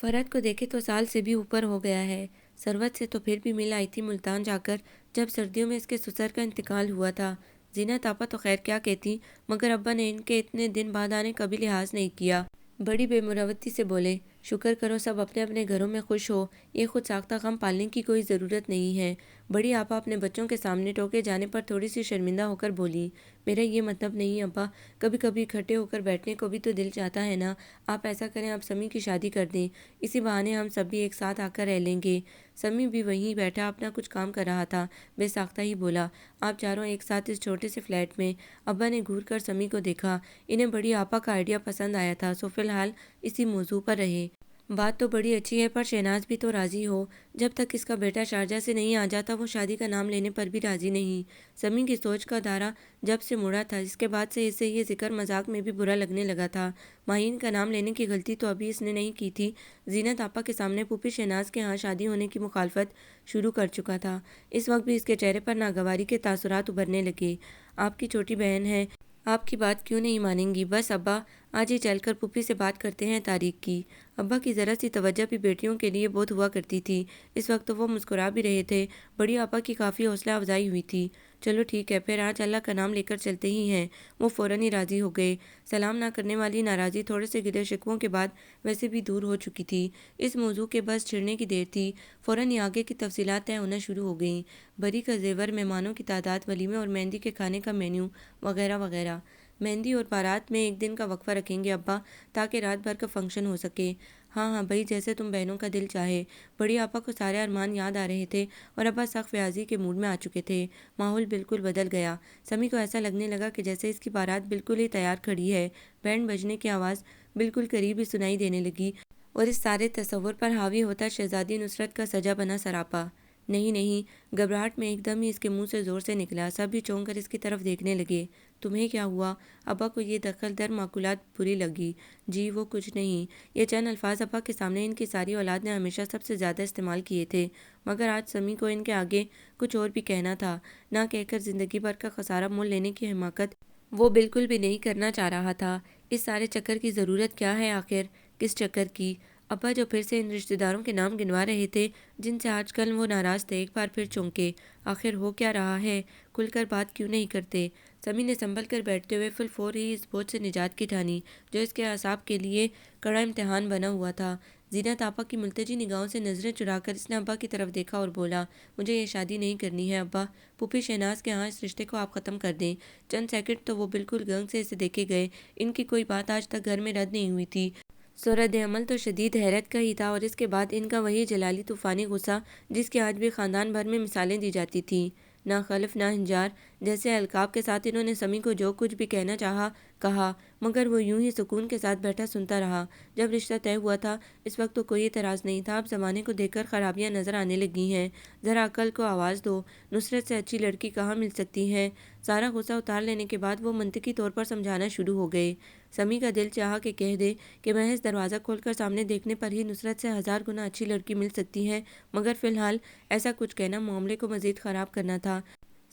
فرحت کو دیکھے تو سال سے بھی اوپر ہو گیا ہے۔ ثروت سے تو پھر بھی مل آئی تھی ملتان جا کر، جب سردیوں میں اس کے سسر کا انتقال ہوا تھا۔ زینت آپا تو خیر کیا کہتی، مگر ابا نے ان کے اتنے دن بعد آنے کا بھی لحاظ نہیں کیا۔ بڑی بے مروتی سے بولے، شکر کرو سب اپنے اپنے گھروں میں خوش ہو، یہ خود ساختہ غم پالنے کی کوئی ضرورت نہیں ہے۔ بڑی آپا اپنے بچوں کے سامنے ٹوکے جانے پر تھوڑی سی شرمندہ ہو کر بولی، میرا یہ مطلب نہیں ابا، کبھی کبھی اکٹھے ہو کر بیٹھنے کو بھی تو دل چاہتا ہے نا۔ آپ ایسا کریں، آپ سمی کی شادی کر دیں، اسی بہانے ہم سب بھی ایک ساتھ آ کر رہ لیں گے۔ سمی بھی وہیں بیٹھا اپنا کچھ کام کر رہا تھا، بے ساختہ ہی بولا، آپ چاروں ایک ساتھ اس چھوٹے سے فلیٹ میں۔ ابا نے گھور کر سمی کو دیکھا، انہیں بڑی آپا کا آئیڈیا پسند آیا تھا، سو فی الحال اسی موضوع پر رہے۔ بات تو بڑی اچھی ہے، پر شہناز بھی تو راضی ہو، جب تک اس کا بیٹا شارجہ سے نہیں آ جاتا وہ شادی کا نام لینے پر بھی راضی نہیں۔ سمی کی سوچ کا دائرہ جب سے مڑا تھا، اس کے بعد سے اسے یہ ذکر مذاق میں بھی برا لگنے لگا تھا۔ ماہین کا نام لینے کی غلطی تو ابھی اس نے نہیں کی تھی، زینت آپا کے سامنے پھوپھی شہناز کے ہاں شادی ہونے کی مخالفت شروع کر چکا تھا۔ اس وقت بھی اس کے چہرے پر ناگواری کے تاثرات ابھرنے لگے۔ آپ کی چھوٹی بہن ہے، آپ کی بات کیوں نہیں مانیں گی؟ بس ابا، آج ہی چل کر پھوپھی سے بات کرتے ہیں تاریخ کی۔ ابا کی ذرا سی توجہ بھی بیٹیوں کے لیے بہت ہوا کرتی تھی، اس وقت تو وہ مسکرا بھی رہے تھے۔ بڑی آپا کی کافی حوصلہ افزائی ہوئی تھی۔ چلو ٹھیک ہے، پھر آج اللہ کا نام لے کر چلتے ہی ہیں۔ وہ فوراً ہی راضی ہو گئے۔ سلام نہ کرنے والی ناراضی تھوڑے سے گلے شکووں کے بعد ویسے بھی دور ہو چکی تھی۔ اس موضوع کے بس چھڑنے کی دیر تھی، فوراً ہی آگے کی تفصیلات طے ہونا شروع ہو گئیں، بری کا زیور، مہمانوں کی تعداد، ولیمے اور مہندی کے کھانے کا مینیو وغیرہ وغیرہ۔ مہندی اور بارات میں ایک دن کا وقفہ رکھیں گے ابا، تاکہ رات بھر کا فنکشن ہو سکے۔ ہاں ہاں بھائی، جیسے تم بہنوں کا دل چاہے۔ بڑی آپا کو سارے ارمان یاد آ رہے تھے اور ابا سخت ویازی کے موڈ میں آ چکے تھے۔ ماحول بالکل بدل گیا۔ سمی کو ایسا لگنے لگا کہ جیسے اس کی بارات بالکل ہی تیار کھڑی ہے۔ بینڈ بجنے کی آواز بالکل قریب ہی سنائی دینے لگی اور اس سارے تصور پر حاوی ہوتا شہزادی نصرت کا سجا بنا سراپا۔ نہیں نہیں، گھبراہٹ میں ایک دم ہی اس کے منہ سے زور سے نکلا۔ سب بھی چونک کر اس کی طرف دیکھنے لگے۔ تمہیں کیا ہوا؟ ابا کو یہ دخل در معقولات بری لگی۔ جی وہ کچھ نہیں، یہ چند الفاظ ابا کے سامنے ان کی ساری اولاد نے ہمیشہ سب سے زیادہ استعمال کیے تھے، مگر آج سمی کو ان کے آگے کچھ اور بھی کہنا تھا۔ نہ کہہ کر زندگی بھر کا خسارہ مول لینے کی حماقت وہ بالکل بھی نہیں کرنا چاہ رہا تھا۔ اس سارے چکر کی ضرورت کیا ہے آخر؟ کس چکر کی؟ ابا جو پھر سے ان رشتہ داروں کے نام گنوا رہے تھے جن سے آج کل وہ ناراض تھے، ایک بار پھر چونکے۔ آخر ہو کیا رہا ہے؟ کھل کر بات کیوں نہیں کرتے؟ سمی نے سنبھل کر بیٹھتے ہوئے فی الفور ہی اس بوجھ سے نجات کی ٹھانی جو اس کے اعصاب کے لیے کڑا امتحان بنا ہوا تھا۔ زینت آپا کی ملتجی نگاہوں سے نظریں چرا کر اس نے ابا کی طرف دیکھا اور بولا، مجھے یہ شادی نہیں کرنی ہے ابا، پھوپھی شہناز کے ہاں اس رشتے کو آپ ختم کر دیں۔ چند سیکنڈ تو وہ بالکل گنگ سے اسے دیکھے گئے۔ ان کی کوئی بات آج تک گھر میں رد نہیں ہوئی تھی، سو رد عمل تو شدید حیرت کا ہی تھا، اور اس کے بعد ان کا وہی جلالی طوفانی غصہ جس کی آج بھی خاندان بھر میں مثالیں دی جاتی تھیں۔ نہ خلف نہ ہنجار جیسے القاب کے ساتھ انہوں نے سمی کو جو کچھ بھی کہنا چاہا کہا، مگر وہ یوں ہی سکون کے ساتھ بیٹھا سنتا رہا۔ جب رشتہ طے ہوا تھا اس وقت تو کوئی اعتراض نہیں تھا، اب زمانے کو دیکھ کر خرابیاں نظر آنے لگی ہیں۔ ذرا عقل کو آواز دو، نصرت سے اچھی لڑکی کہاں مل سکتی ہے؟ سارا غصہ اتار لینے کے بعد وہ منطقی طور پر سمجھانا شروع ہو گئے۔ سمی کا دل چاہا کہ کہہ دے کہ محض دروازہ کھول کر سامنے دیکھنے پر ہی نصرت سے 1000 گنا اچھی لڑکی مل سکتی ہے، مگر فی الحال ایسا کچھ کہنا معاملے کو مزید خراب کرنا تھا۔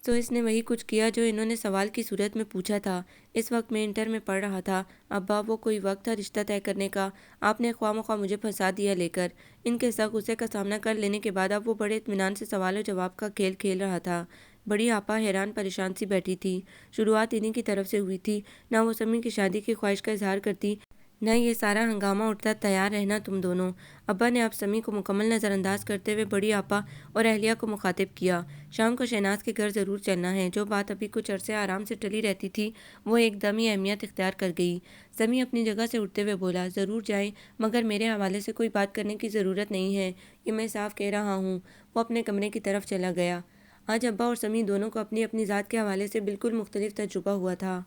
تو اس نے وہی کچھ کیا جو انہوں نے سوال کی صورت میں پوچھا تھا۔ اس وقت میں انٹر میں پڑھ رہا تھا۔ ابا، وہ کوئی وقت تھا رشتہ طے کرنے کا، آپ نے خواہ مخواہ مجھے پھنسا دیا لے کر۔ ان کے سخت غصے کا سامنا کر لینے کے بعد اب وہ بڑے اطمینان سے سوال و جواب کا کھیل کھیل رہا تھا۔ بڑی آپا حیران پریشان سی بیٹھی تھی۔ شروعات انہی کی طرف سے ہوئی تھی، نہ وہ سمی کی شادی کی خواہش کا اظہار کرتی، نہ یہ سارا ہنگامہ اٹھتا تیار رہنا تم دونوں۔ ابا نے اب سمی کو مکمل نظر انداز کرتے ہوئے بڑی آپا اور اہلیہ کو مخاطب کیا۔ شام کو شہناز کے گھر ضرور چلنا ہے۔ جو بات ابھی کچھ عرصے آرام سے ٹلی رہتی تھی وہ ایک دم ہی اہمیت اختیار کر گئی۔ سمی اپنی جگہ سے اٹھتے ہوئے بولا، ضرور جائیں، مگر میرے حوالے سے کوئی بات کرنے کی ضرورت نہیں ہے، یہ میں صاف کہہ رہا ہوں۔ وہ اپنے کمرے کی طرف چلا گیا۔ آج ابا اور سمی دونوں کو اپنی اپنی ذات کے حوالے سے بالکل مختلف تجربہ ہوا تھا۔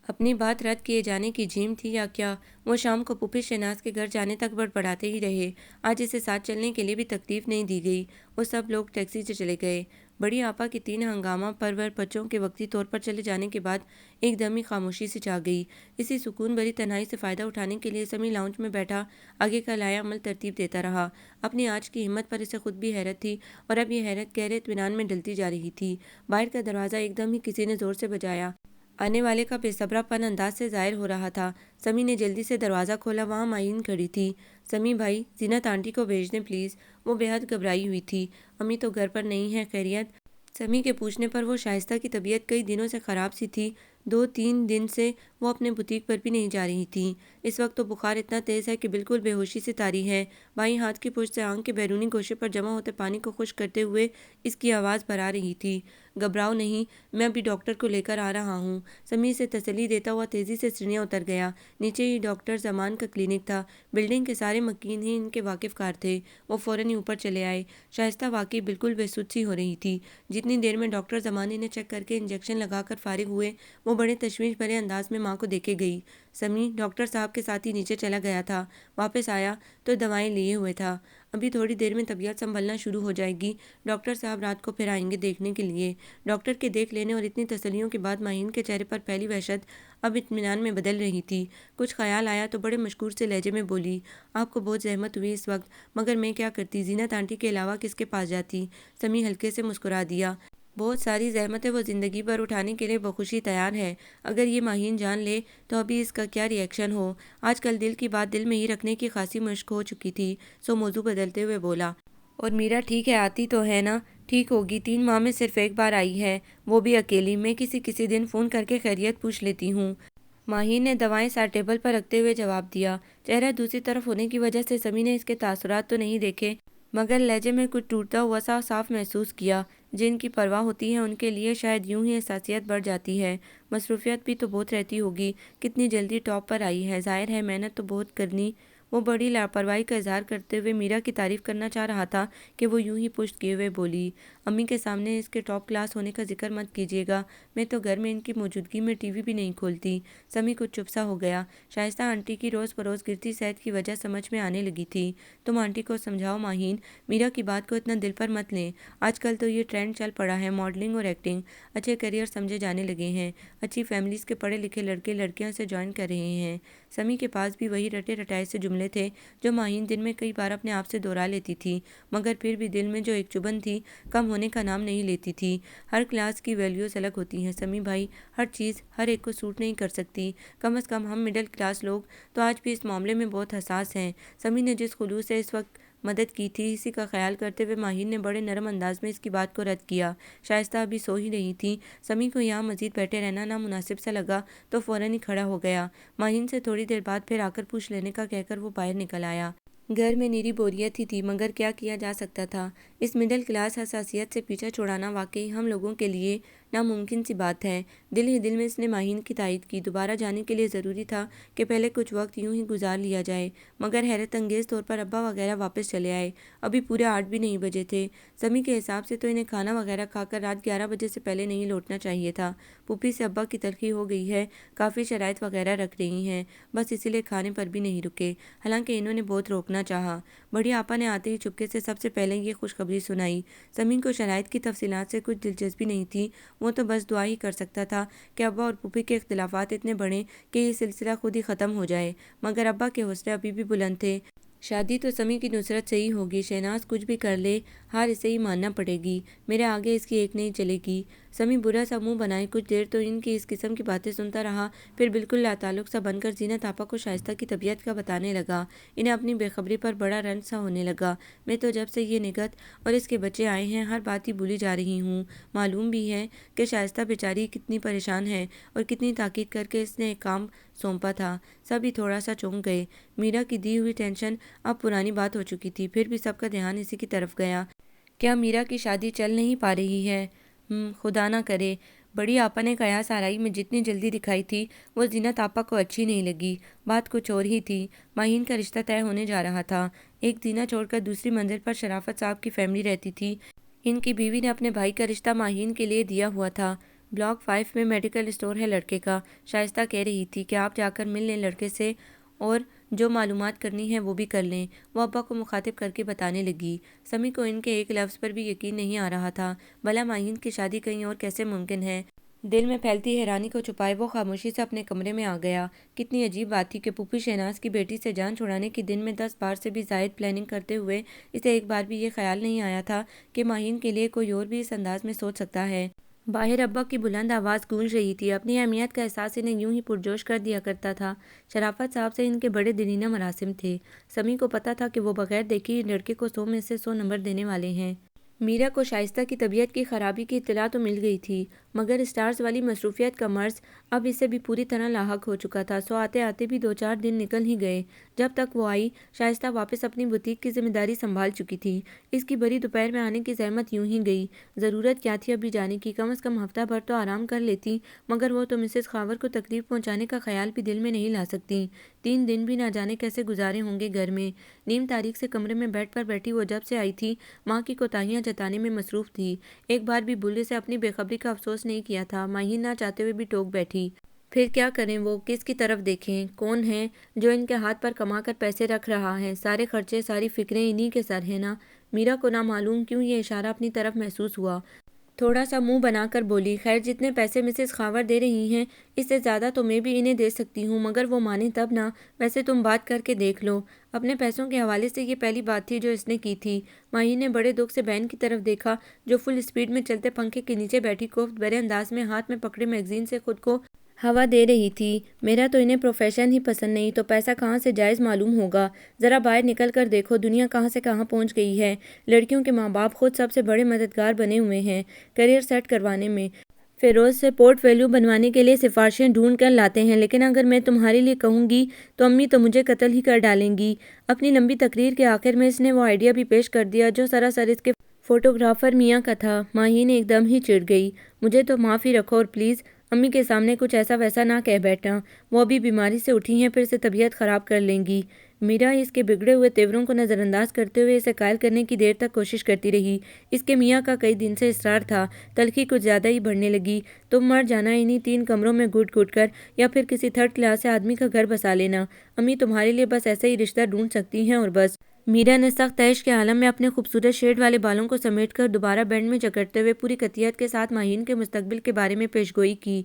اپنی بات رد کیے جانے کی جھیم تھی یا کیا، وہ شام کو پھوپھی شہناز کے گھر جانے تک بڑبڑاتے ہی رہے۔ آج اسے ساتھ چلنے کے لیے بھی تکلیف نہیں دی گئی۔ وہ سب لوگ ٹیکسی سے چلے گئے۔ بڑی آپا کی 3 ہنگامہ پرور بچوں کے وقتی طور پر چلے جانے کے بعد ایک دم ہی خاموشی سی چھا گئی۔ اسی سکون بھری تنہائی سے فائدہ اٹھانے کے لیے سمی لاؤنج میں بیٹھا آگے کا لایا عمل ترتیب دیتا رہا۔ اپنی آج کی ہمت پر اسے خود بھی حیرت تھی، اور اب یہ حیرت گہرے اطمینان میں ڈلتی جا رہی تھی۔ باہر کا دروازہ ایک دم ہی کسی نے زور سے بجایا۔ آنے والے کا بے صبرا پن انداز سے ظاہر ہو رہا تھا۔ سمی نے جلدی سے دروازہ کھولا، وہاں ماہین کھڑی تھی۔ سمی بھائی، زینت آنٹی کو بھیج دیں پلیز۔ وہ بے حد گھبرائی ہوئی تھی۔ امی تو گھر پر نہیں ہیں، خیریت؟ سمی کے پوچھنے پر وہ شائستہ کی طبیعت کئی دنوں سے خراب سی تھی۔ 2-3 دن سے وہ اپنے بوتیک پر بھی نہیں جا رہی تھیں۔ اس وقت تو بخار اتنا تیز ہے کہ بالکل بے ہوشی سے طاری ہے۔ بائیں ہاتھ کی پشت سے آنکھ کے بیرونی گوشے پر جمع ہوتے پانی کو خشک کرتے ہوئے اس کی آواز بھرا رہی تھی۔ گھبراؤ نہیں، میں ابھی ڈاکٹر کو لے کر آ رہا ہوں۔ سمی سے تسلی دیتا ہوا تیزی سے سیڑھیاں اتر گیا۔ نیچے ہی ڈاکٹر زمان کا کلینک تھا۔ بلڈنگ کے سارے مکین ہی ان کے واقف کار تھے۔ وہ فوراً ہی اوپر چلے آئے۔ شائستہ واقعی بالکل بے سدھ سی ہو رہی تھی۔ جتنی دیر میں ڈاکٹر زمان انہیں چیک کر کے انجیکشن لگا کر فارغ ہوئے، وہ بڑے تشویش بھرے انداز میں ماں کو دیکھے گئی۔ سمی ڈاکٹر صاحب کے ساتھ ہی نیچے چلا گیا تھا۔ واپس آیا تو دوائیں لیے ہوئے تھا۔ ابھی تھوڑی دیر میں طبیعت سنبھلنا شروع ہو جائے گی۔ ڈاکٹر صاحب رات کو پھر آئیں گے دیکھنے کے لیے۔ ڈاکٹر کے دیکھ لینے اور اتنی تسلیوں کے بعد ماہین کے چہرے پر پہلی وحشت اب اطمینان میں بدل رہی تھی۔ کچھ خیال آیا تو بڑے مشکور سے لہجے میں بولی، آپ کو بہت زحمت ہوئی اس وقت، مگر میں کیا کرتی، زینت آنٹی کے علاوہ کس کے پاس جاتی؟ سمی ہلکے سے مسکرا دیا۔ بہت ساری زحمتیں وہ زندگی بھر اٹھانے کے لیے بخوشی تیار ہے۔ اگر یہ ماہین جان لے تو ابھی اس کا کیا ری ایکشن ہو۔ آج کل دل کی بات دل میں ہی رکھنے کی خاصی مشق ہو چکی تھی، سو موضوع بدلتے ہوئے بولا، اور میرا ٹھیک ہے، آتی تو ہے نا؟ ٹھیک ہوگی، 3 ماہ میں صرف ایک بار آئی ہے، وہ بھی اکیلی۔ میں کسی دن فون کر کے خیریت پوچھ لیتی ہوں۔ ماہین نے دوائیں ساتھ ٹیبل پر رکھتے ہوئے جواب دیا۔ چہرہ دوسری طرف ہونے کی وجہ سے سمی نے اس کے تاثرات تو نہیں دیکھے، مگر لہجے میں کچھ ٹوٹتا ہوا سا صاف محسوس کیا۔ جن کی پرواہ ہوتی ہے ان کے لیے شاید یوں ہی حساسیت بڑھ جاتی ہے۔ مصروفیت بھی تو بہت رہتی ہوگی، کتنی جلدی ٹاپ پر آئی ہے، ظاہر ہے محنت تو بہت کرنی۔ وہ بڑی لاپرواہی کا اظہار کرتے ہوئے میرا کی تعریف کرنا چاہ رہا تھا کہ وہ یوں ہی پشت کیے ہوئے بولی، امی کے سامنے اس کے ٹاپ کلاس ہونے کا ذکر مت کیجیے گا، میں تو گھر میں ان کی موجودگی میں ٹی وی بھی نہیں کھولتی۔ سمی کچھ چپ سا ہو گیا۔ شائستہ آنٹی کی روز بروز گرتی صحت کی وجہ سمجھ میں آنے لگی تھی۔ تم آنٹی کو سمجھاؤ ماہین، میرا کی بات کو اتنا دل پر مت لیں۔ آج کل تو یہ ٹرینڈ چل پڑا ہے، ماڈلنگ اور ایکٹنگ، اچھے کیریئر سمجھے جانے لگے ہیں، اچھی فیملیز کے پڑھے لکھے لڑکے لڑکیاں سے جوائن کر رہے ہیں۔ سمی کے پاس بھی وہی رٹے رٹائے سے جملے تھے جو ماہین دن میں کئی بار اپنے آپ سے دہرا لیتی تھی، مگر پھر بھی دل میں جو ایک چبھن تھی کم ہونے کا نام نہیں لیتی تھی۔ ہر کلاس کی ویلیوز الگ ہوتی ہیں سمی بھائی، ہر چیز ہر ایک کو سوٹ نہیں کر سکتی، کم از کم ہم مڈل کلاس لوگ تو آج بھی اس معاملے میں بہت حساس ہیں۔ سمی نے جس خلوص سے اس وقت مدد کی تھی، اسی کا خیال کرتے ہوئے ماہین نے بڑے نرم انداز میں اس کی بات کو رد کیا۔ شائستہ ابھی سو ہی رہی تھی، سمی کو یہاں مزید بیٹھے رہنا نامناسب سا لگا تو فوراً ہی کھڑا ہو گیا۔ ماہین سے تھوڑی دیر بعد پھر آ کر پوچھ لینے کا کہہ کر وہ باہر نکل آیا۔ گھر میں نیری بوریت ہی تھی، مگر کیا کیا جا سکتا تھا۔ اس مڈل کلاس حساسیت سے پیچھا چھڑانا واقعی ہم لوگوں کے لیے ناممکن سی بات ہے۔ دل ہی دل میں اس نے ماہین کی تائید کی۔ دوبارہ جانے کے لیے ضروری تھا کہ پہلے کچھ وقت یوں ہی گزار لیا جائے، مگر حیرت انگیز طور پر ابا وغیرہ واپس چلے آئے۔ ابھی پورے 8 بھی نہیں بجے تھے۔ سمی کے حساب سے تو انہیں کھانا وغیرہ کھا کر رات 11 بجے سے پہلے نہیں لوٹنا چاہیے تھا۔ پھوپھی سے ابا کی تلخی ہو گئی ہے، کافی شرائط وغیرہ رکھ رہی ہیں، بس اسی لیے کھانے پر بھی نہیں رکے، حالانکہ انہوں نے بہت روکنا چاہا۔ بڑی آپا نے آتے ہی چپکے سے سب سے پہلے یہ خوشخبری سنائی۔ سمی کو شرائط کی تفصیلات سے کچھ دلچسپی نہیں تھی، وہ تو بس دعا ہی کر سکتا تھا کہ ابا اور پھوپھی کے اختلافات اتنے بڑھیں کہ یہ سلسلہ خود ہی ختم ہو جائے، مگر ابا کے حوصلے ابھی بھی بلند تھے۔ شادی تو سمی کی نصرت سے ہی ہوگی، شہناز کچھ بھی کر لے، ہار اسے ہی ماننا پڑے گی، میرے آگے اس کی ایک نہیں چلے گی۔ سمی برا سا منہ بنائے کچھ دیر تو ان کی اس قسم کی باتیں سنتا رہا، پھر بالکل لاتعلق سا بن کر زینت آپا کو شائستہ کی طبیعت کا بتانے لگا۔ انہیں اپنی بے خبری پر بڑا رنج سا ہونے لگا۔ میں تو جب سے یہ نگہت اور اس کے بچے آئے ہیں ہر بات ہی بھولی جا رہی ہوں۔ معلوم بھی ہے کہ شائستہ بیچاری کتنی پریشان ہے اور کتنی تاکید کر کے اس نے ایک کام سونپا تھا۔ سب ہی تھوڑا سا چونک گئے۔ میرا کی دی ہوئی ٹینشن اب پرانی بات ہو چکی تھی، پھر بھی سب کا دھیان اسی کی طرف گیا۔ کیا میرا کی شادی چل نہیں پا رہی ہے؟ خدا نہ کرے۔ بڑی آپا نے قیاس آرائی میں جتنی جلدی دکھائی تھی وہ زینت آپا کو اچھی نہیں لگی۔ بات کچھ اور ہی تھی۔ ماہین کا رشتہ طے ہونے جا رہا تھا۔ ایک دینہ چھوڑ کر دوسری منزل پر شرافت صاحب کی فیملی رہتی تھی۔ ان کی بیوی نے اپنے بھائی کا رشتہ ماہین کے لیے دیا ہوا تھا۔ بلاک 5 میں میڈیکل اسٹور ہے لڑکے کا۔ شائستہ کہہ رہی تھی کہ آپ جا کر مل لیں لڑکے سے اور جو معلومات کرنی ہے وہ بھی کر لیں۔ وہ ابا کو مخاطب کر کے بتانے لگی۔ سمی کو ان کے ایک لفظ پر بھی یقین نہیں آ رہا تھا۔ بھلا ماہین کی شادی کہیں اور کیسے ممکن ہے؟ دل میں پھیلتی حیرانی کو چھپائے وہ خاموشی سے اپنے کمرے میں آ گیا۔ کتنی عجیب بات تھی کہ پھوپھی شہناز کی بیٹی سے جان چھڑانے کے دن میں 10 بار سے بھی زائد پلاننگ کرتے ہوئے اسے ایک بار بھی یہ خیال نہیں آیا تھا کہ ماہین کے لیے کوئی اور بھی اس انداز میں سوچ سکتا ہے۔ باہر ابا کی بلند آواز گونج رہی تھی۔ اپنی اہمیت کا احساس انہیں یوں ہی پرجوش کر دیا کرتا تھا۔ شرافت صاحب سے ان کے بڑے دلینہ مراسم تھے۔ سمی کو پتا تھا کہ وہ بغیر دیکھے لڑکے کو 100 میں سے 100 نمبر دینے والے ہیں۔ میرا کو شائستہ کی طبیعت کی خرابی کی اطلاع تو مل گئی تھی، مگر اسٹارز والی مصروفیت کا مرض اب اسے بھی پوری طرح لاحق ہو چکا تھا۔ سو آتے آتے بھی 2-4 دن نکل ہی گئے۔ جب تک وہ آئی شائستہ واپس اپنی بوتیک کی ذمہ داری سنبھال چکی تھی۔ اس کی بڑی دوپہر میں آنے کی زحمت یوں ہی گئی۔ ضرورت کیا تھی ابھی جانے کی؟ کم از کم ہفتہ بھر تو آرام کر لیتی، مگر وہ تو مسز خاور کو تکلیف پہنچانے کا خیال بھی دل میں نہیں لا سکتی۔ 3 دن بھی نہ جانے کیسے گزارے ہوں گے گھر میں۔ نیم تاریخ سے کمرے میں بیڈ پر بیٹھی وہ جب سے آئی تھی ماں کی کوتاہیاں جتانے میں مصروف تھی۔ ایک بار بھی بلے سے اپنی بے خبری کا افسوس نہیں کیا تھا۔ ماہین نہ چاہتے ہوئے بھی ٹوک بیٹھی۔ پھر کیا کریں؟ وہ کس کی طرف دیکھیں؟ کون ہے جو ان کے ہاتھ پر کما کر پیسے رکھ رہا ہے؟ سارے خرچے ساری فکریں انہی کے سر ہیں نا۔ میرا کو نہ معلوم کیوں یہ اشارہ اپنی طرف محسوس ہوا۔ تھوڑا سا منہ بنا کر بولی، خیر جتنے پیسے مسز خاور دے رہی ہیں اس سے زیادہ تو میں بھی انہیں دے سکتی ہوں، مگر وہ مانے تب نا۔ ویسے تم بات کر کے دیکھ لو۔ اپنے پیسوں کے حوالے سے یہ پہلی بات تھی جو اس نے کی تھی۔ ماہین نے بڑے دکھ سے بہن کی طرف دیکھا جو فل اسپیڈ میں چلتے پنکھے کے نیچے بیٹھی کوفت بھرے انداز میں ہاتھ میں پکڑے میگزین سے خود کو ہوا دے رہی تھی۔ میرا تو انہیں پروفیشن ہی پسند نہیں تو پیسہ کہاں سے جائز معلوم ہوگا؟ ذرا باہر نکل کر دیکھو دنیا کہاں سے کہاں پہنچ گئی ہے۔ لڑکیوں کے ماں باپ خود سب سے بڑے مددگار بنے ہوئے ہیں کیریئر سیٹ کروانے میں۔ فیروز سے پورٹ فولیو بنوانے کے لیے سفارشیں ڈھونڈ کر لاتے ہیں، لیکن اگر میں تمہارے لیے کہوں گی تو امی تو مجھے قتل ہی کر ڈالیں گی۔ اپنی لمبی تقریر کے آخر میں اس نے وہ آئیڈیا بھی پیش کر دیا جو سراسر اس کے فوٹوگرافر میاں کا تھا۔ ماہین ایک دم ہی چڑ گئی۔ مجھے تو معاف ہی رکھو اور پلیز امی کے سامنے کچھ ایسا ویسا نہ کہہ بیٹھنا، وہ ابھی بیماری سے اٹھی ہیں، پھر سے طبیعت خراب کر لیں گی۔ میرا اس کے بگڑے ہوئے تیوروں کو نظر انداز کرتے ہوئے اسے قائل کرنے کی دیر تک کوشش کرتی رہی۔ اس کے میاں کا کئی دن سے اصرار تھا۔ تلخی کچھ زیادہ ہی بڑھنے لگی۔ تم مر جانا انہی 3 کمروں میں گھٹ گھٹ کر، یا پھر کسی 3rd کلاس آدمی کا گھر بسا لینا۔ امی تمہارے لیے بس ایسا ہی رشتہ ڈھونڈ سکتی ہیں اور بس۔ میرا نے سخت تیش کے عالم میں اپنے خوبصورت شیڈ والے بالوں کو سمیٹ کر دوبارہ بینڈ میں جکڑتے ہوئے پوری قطعیت کے ساتھ ماہین کے مستقبل کے بارے میں پیشگوئی کی۔